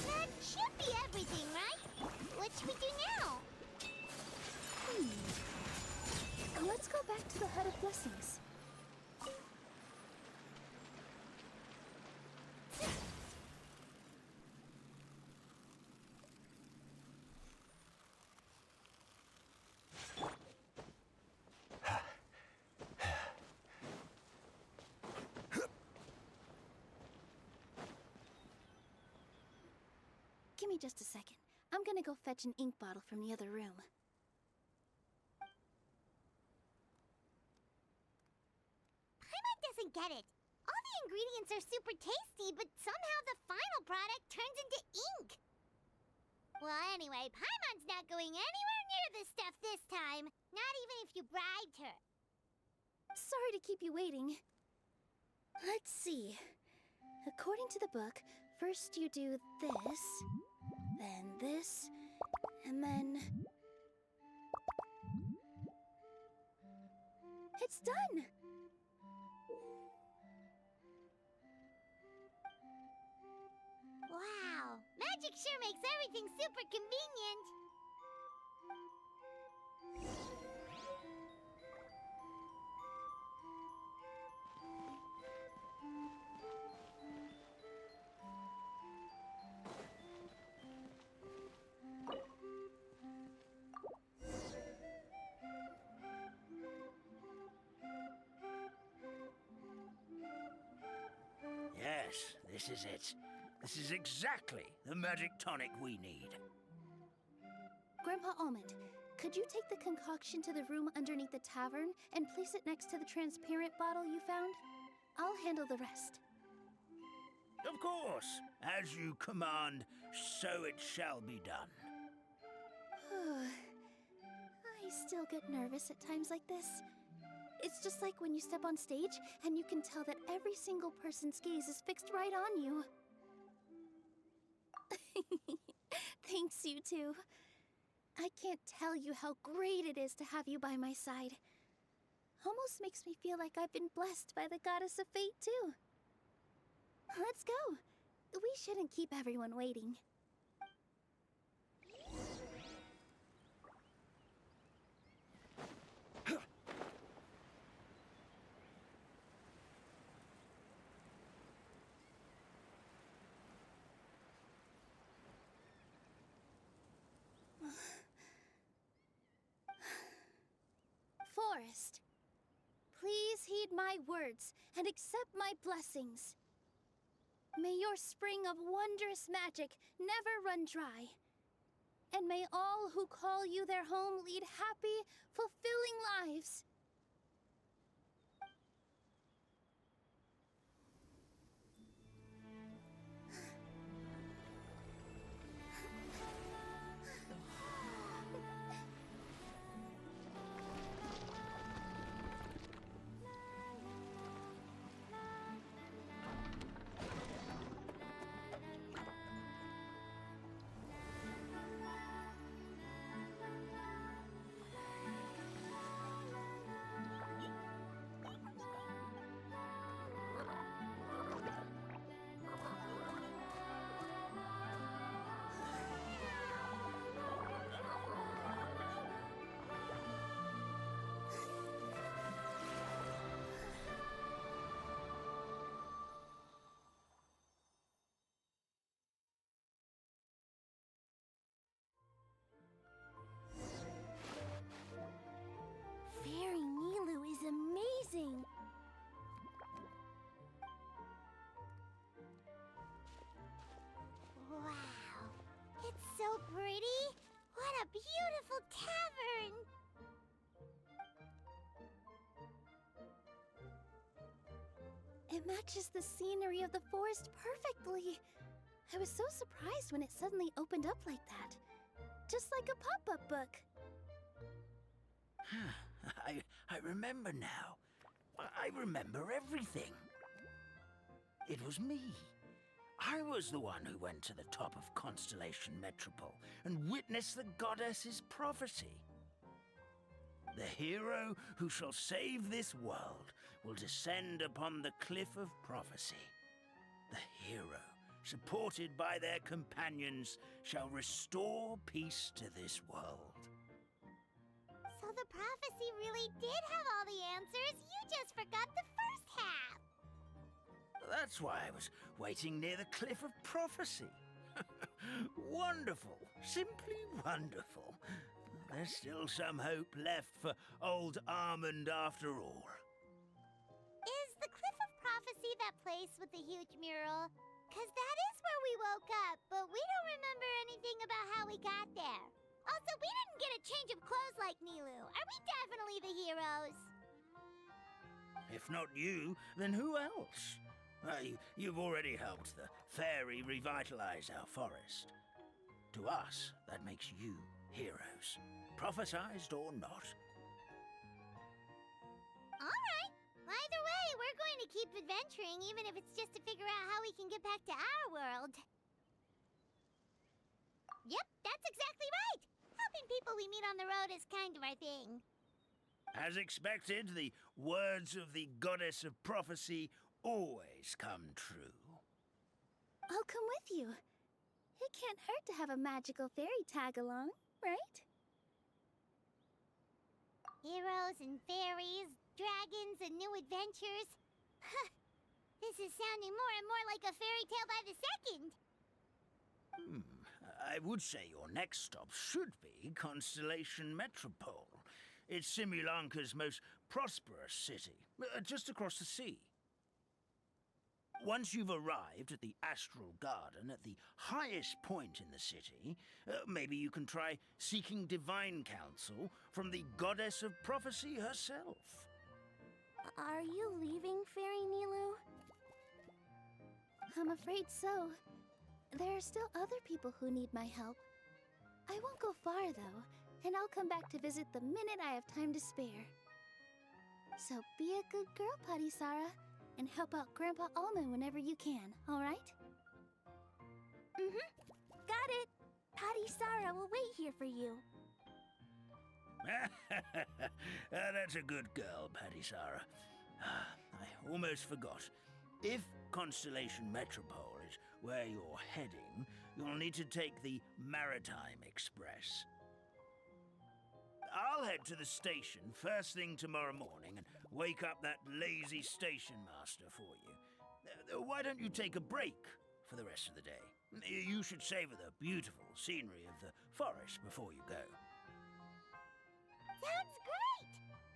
Speaker 1: That should be everything, right? What should we do now?
Speaker 5: Let's go back to the Hut of Blessings. Give me just a second. I'm gonna go fetch an ink bottle from the other room.
Speaker 1: doesn't get it. All the ingredients are super tasty, but somehow the final product turns into ink. Well, anyway, Paimon's not going anywhere near this stuff this time. Not even if you bribed her.
Speaker 5: Sorry to keep you waiting. Let's see. According to the book, first you do this, then this, and then... It's done!
Speaker 1: Wow, magic sure makes everything super convenient.
Speaker 6: Yes, this is it. This is exactly the magic tonic we need.
Speaker 5: Grandpa Almond, could you take the concoction to the room underneath the tavern and place it next to the transparent bottle you found? I'll handle the rest.
Speaker 6: Of course, as you command, so it shall be done.
Speaker 5: I still get nervous at times like this. It's just like when you step on stage and you can tell that every single person's gaze is fixed right on you. Thanks, you two. I can't tell you how great it is to have you by my side. Almost makes me feel like I've been blessed by the goddess of fate, too. Let's go. We shouldn't keep everyone waiting. Forest, please heed my words and accept my blessings. May your spring of wondrous magic never run dry. And may all who call you their home lead happy, fulfilling lives. Fairy Nilu is amazing!
Speaker 1: Wow, it's so pretty. What a beautiful tavern.
Speaker 5: It matches the scenery of the forest perfectly. I was so surprised when it suddenly opened up like that. Just like a pop-up book.
Speaker 6: I remember now. I remember everything. It was me. I was the one who went to the top of Constellation Metropole and witnessed the goddess's prophecy. The hero who shall save this world will descend upon the cliff of prophecy. The hero, supported by their companions, shall restore peace to this world.
Speaker 1: So the prophecy really did have all the answers. You just forgot the first half.
Speaker 6: That's why I was waiting near the cliff of prophecy. Wonderful. Simply wonderful. There's still some hope left for old Almond after all.
Speaker 1: Is the Cliff of Prophecy that place with the huge mural? 'Cause that is where we woke up, but we don't remember anything about how we got there. Also, we didn't get a change of clothes like Nilu. Are we definitely the heroes?
Speaker 6: If not you, then who else? You've already helped the fairy revitalize our forest. To us, that makes you heroes, prophesized or not.
Speaker 1: Alright. Either way, we're going to keep adventuring, even if it's just to figure out how we can get back to our world. Yep, that's exactly right. Helping people we meet on the road is kind of our thing.
Speaker 6: As expected, the words of the goddess of prophecy always come true.
Speaker 5: I'll come with you. It can't hurt to have a magical fairy tag along, right?
Speaker 1: Heroes and fairies, dragons and new adventures. This is sounding more and more like a fairy tale by the second.
Speaker 6: I would say your next stop should be Constellation Metropole. It's Simulanka's most prosperous city, just across the sea. Once you've arrived at the Astral Garden at the highest point in the city, maybe you can try seeking divine counsel from the goddess of prophecy herself.
Speaker 5: Are you leaving, Fairy Nilu? I'm afraid so. There are still other people who need my help. I won't go far, though, and I'll come back to visit the minute I have time to spare. So be a good girl, Patisara, and help out Grandpa Almond whenever you can, all right? Got it! Patisara will wait here for you.
Speaker 6: That's a good girl, Patisara. I almost forgot. If Constellation Metropole is where you're heading, you'll need to take the Maritime Express. I'll head to the station first thing tomorrow morning and wake up that lazy station master for you. Why don't you take a break for the rest of the day? You should savor the beautiful scenery of the forest before you go.
Speaker 1: Sounds great!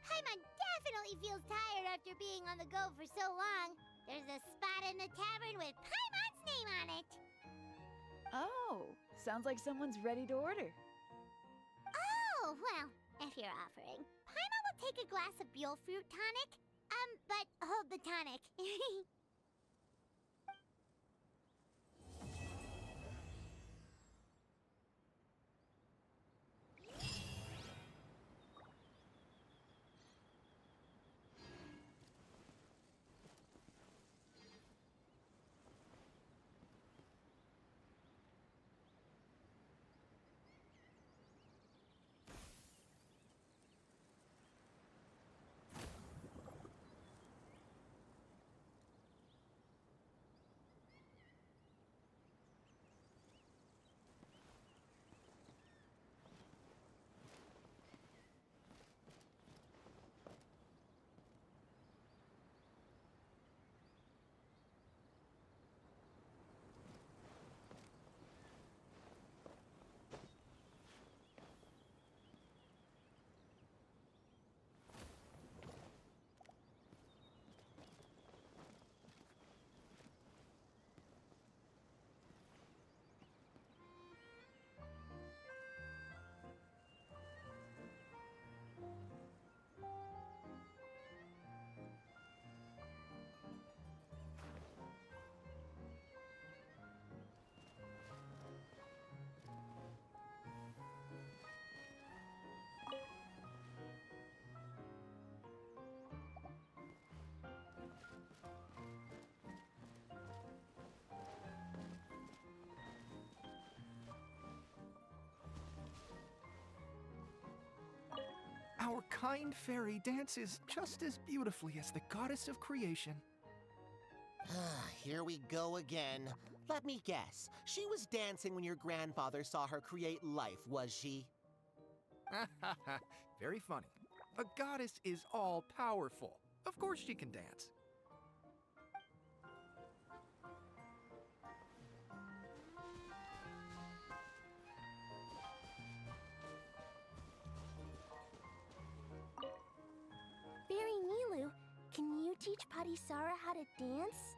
Speaker 1: Paimon definitely feels tired after being on the go for so long. There's a spot in the tavern with Paimon's name on it.
Speaker 9: Oh, sounds like someone's ready to order.
Speaker 1: Oh, well, if you're offering, Paimon will take a glass of Buell fruit tonic. But hold the tonic.
Speaker 8: Our kind fairy dances just as beautifully as the goddess of creation.
Speaker 7: Here we go again. Let me guess. She was dancing when your grandfather saw her create life, was she?
Speaker 8: Very funny. A goddess is all-powerful. Of course she can dance.
Speaker 5: Fairy Nilu, can you teach Patisara how to dance?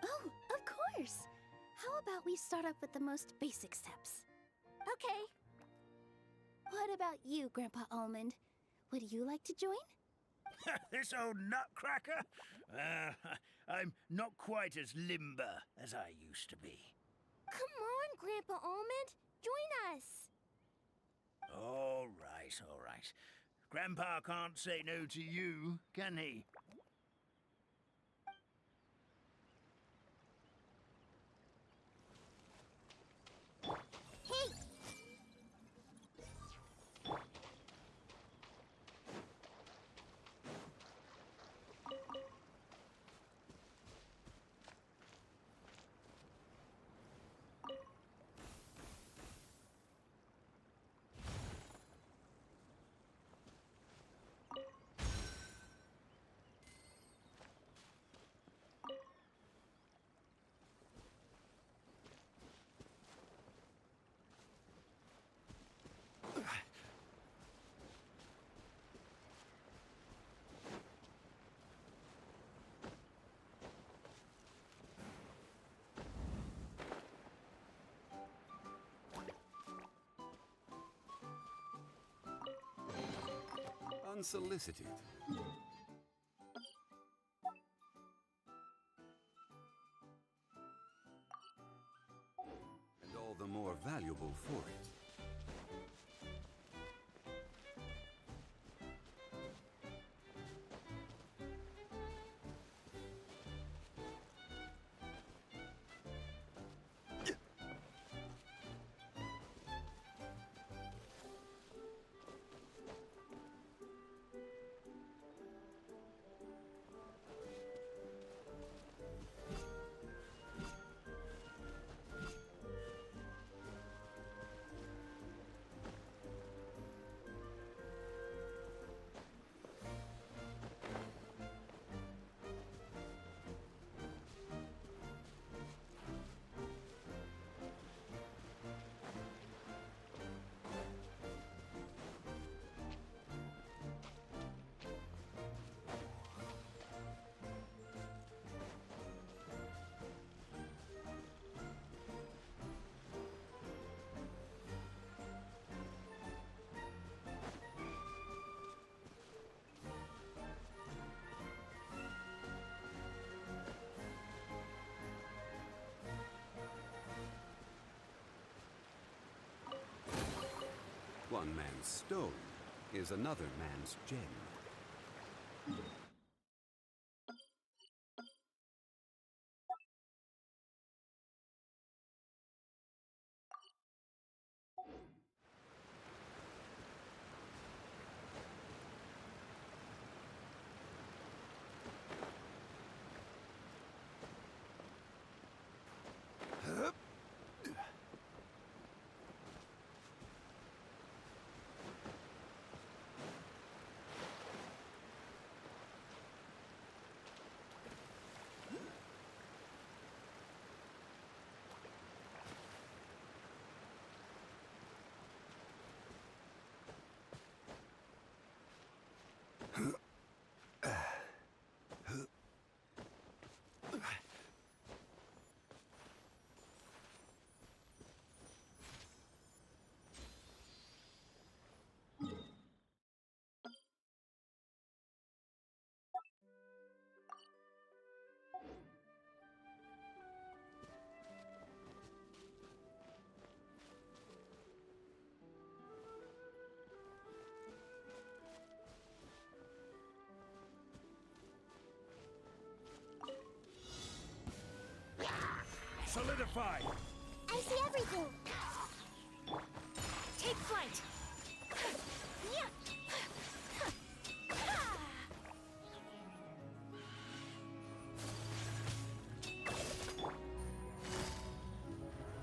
Speaker 5: Oh, of course! How about we start up with the most basic steps? Okay. What about you, Grandpa Almond? Would you like to join?
Speaker 6: This old nutcracker? I'm not quite as limber as I used to be.
Speaker 1: Come on, Grandpa Almond. Join us.
Speaker 6: All right, all right. Grandpa can't say no to you, can he?
Speaker 1: Hey!
Speaker 2: Unsolicited. And all the more valuable for it. One man's stone is another man's gem.
Speaker 6: Solidify!
Speaker 1: I see everything. Take flight. Yeah.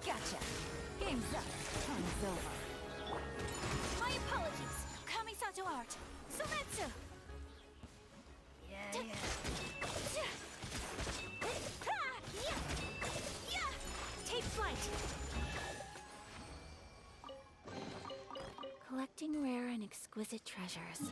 Speaker 9: Gotcha. Game's up. Time's over.
Speaker 1: My apologies. Kamisato art. Sometsu.
Speaker 6: Yeah,
Speaker 1: Take flight.
Speaker 5: Collecting rare and exquisite treasures.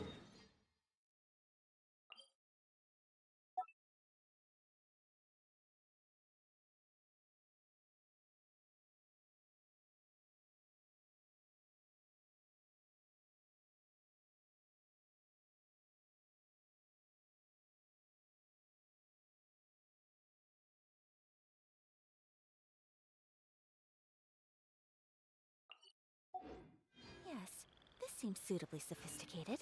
Speaker 10: seems suitably sophisticated.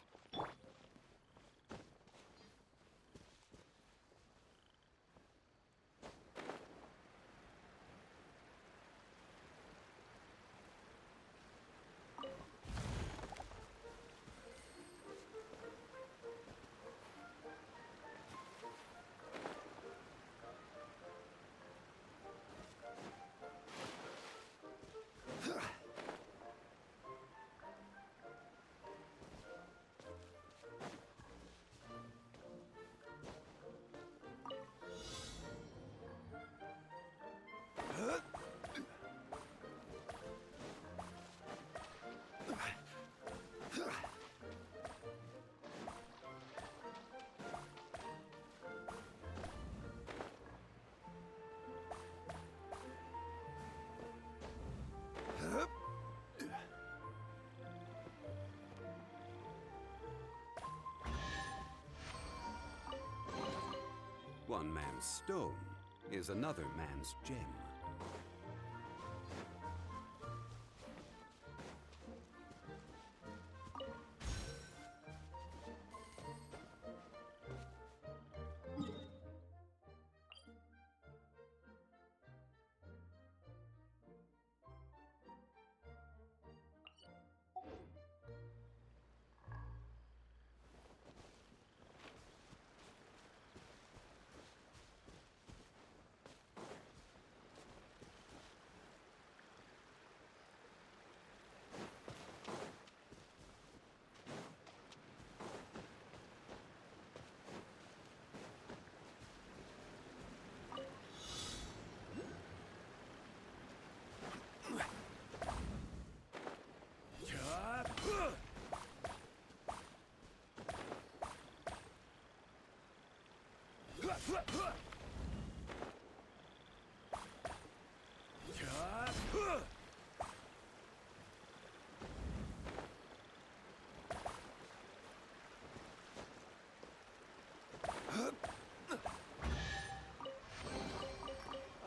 Speaker 2: One man's stone is another man's gem.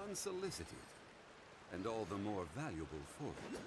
Speaker 2: Unsolicited, and all the more valuable for it.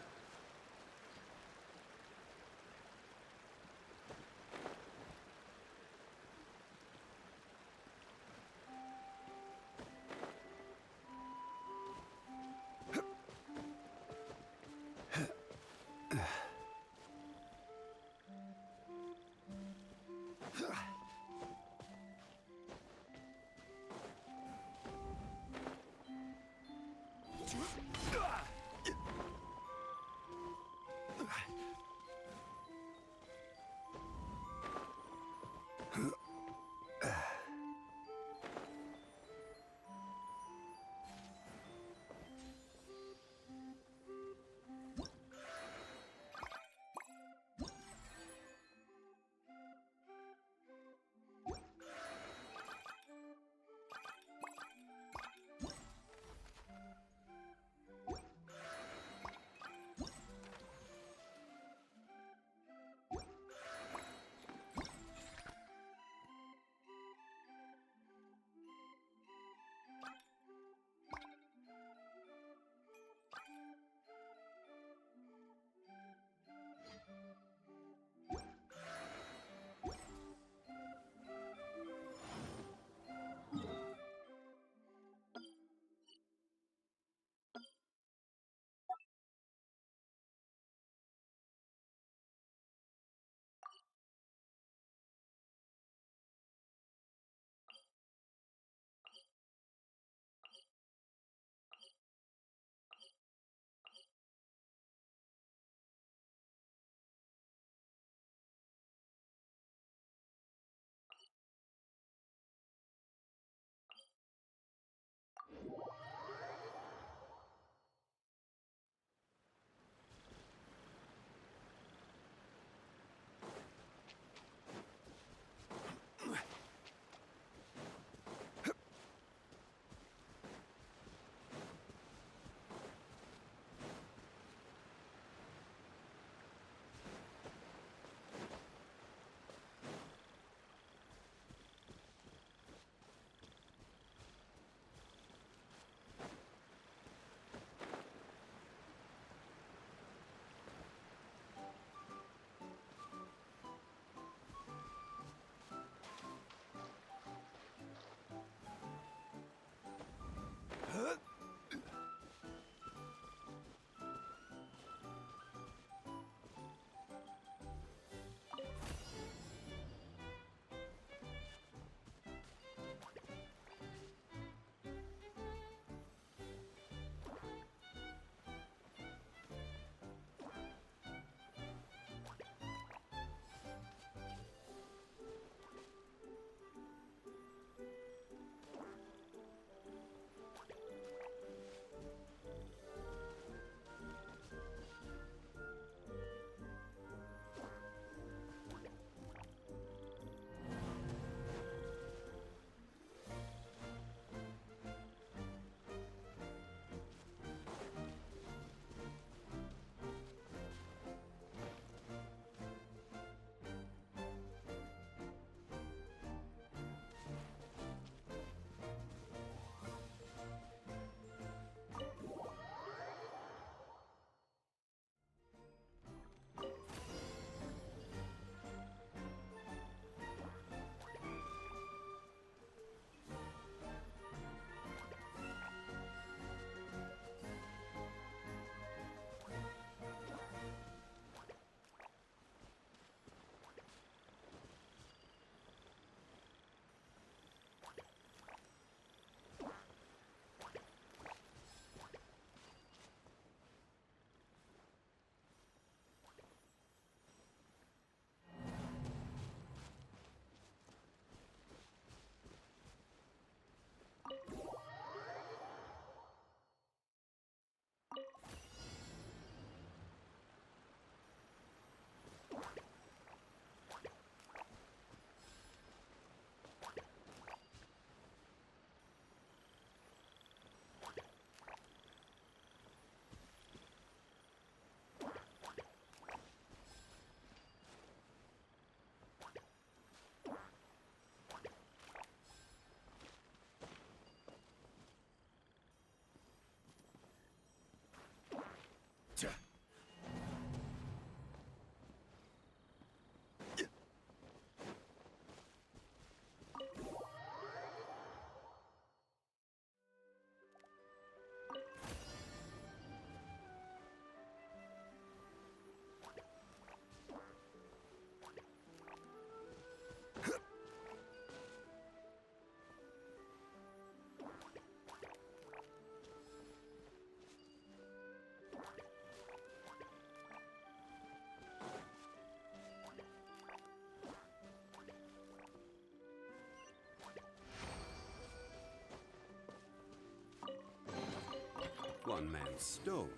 Speaker 2: One man's stone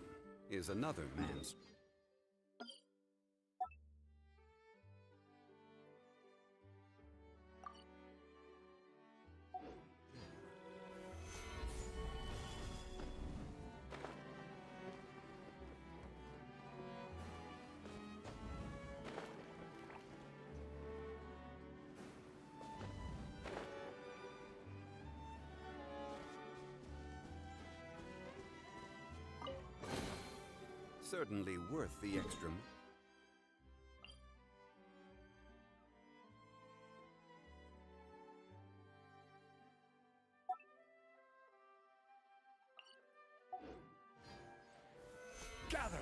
Speaker 2: is another man's... Certainly worth the extra...
Speaker 3: Gather!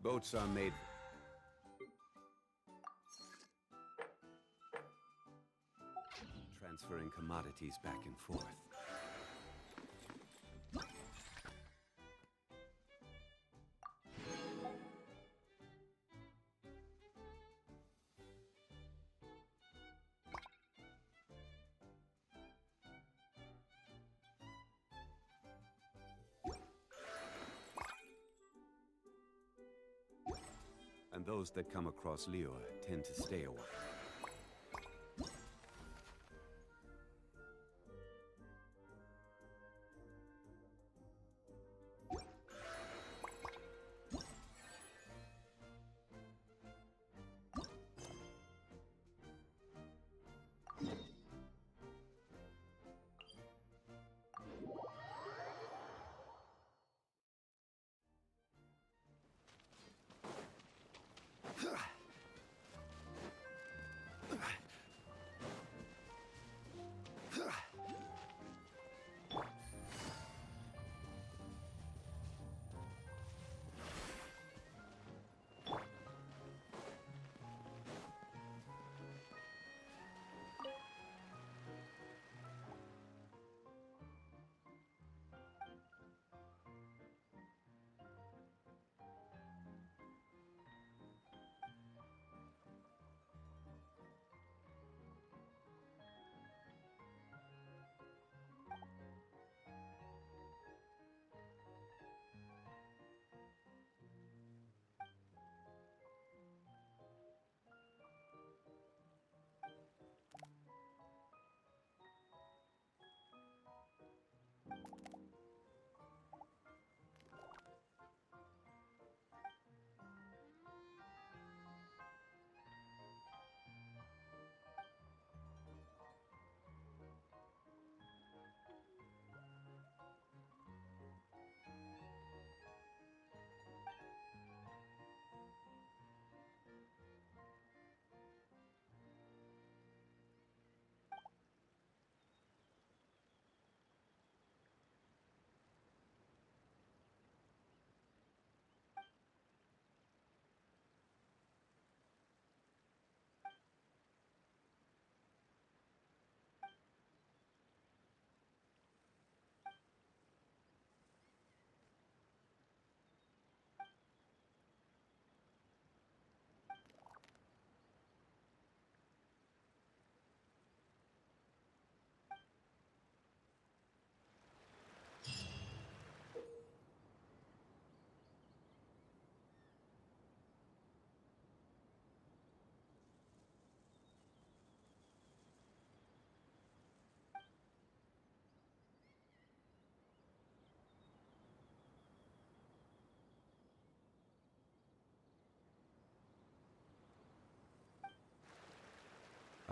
Speaker 2: Boats are made... transferring commodities back and forth. And those that come across Leo tend to stay a while.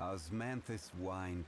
Speaker 2: Osmanthus whined.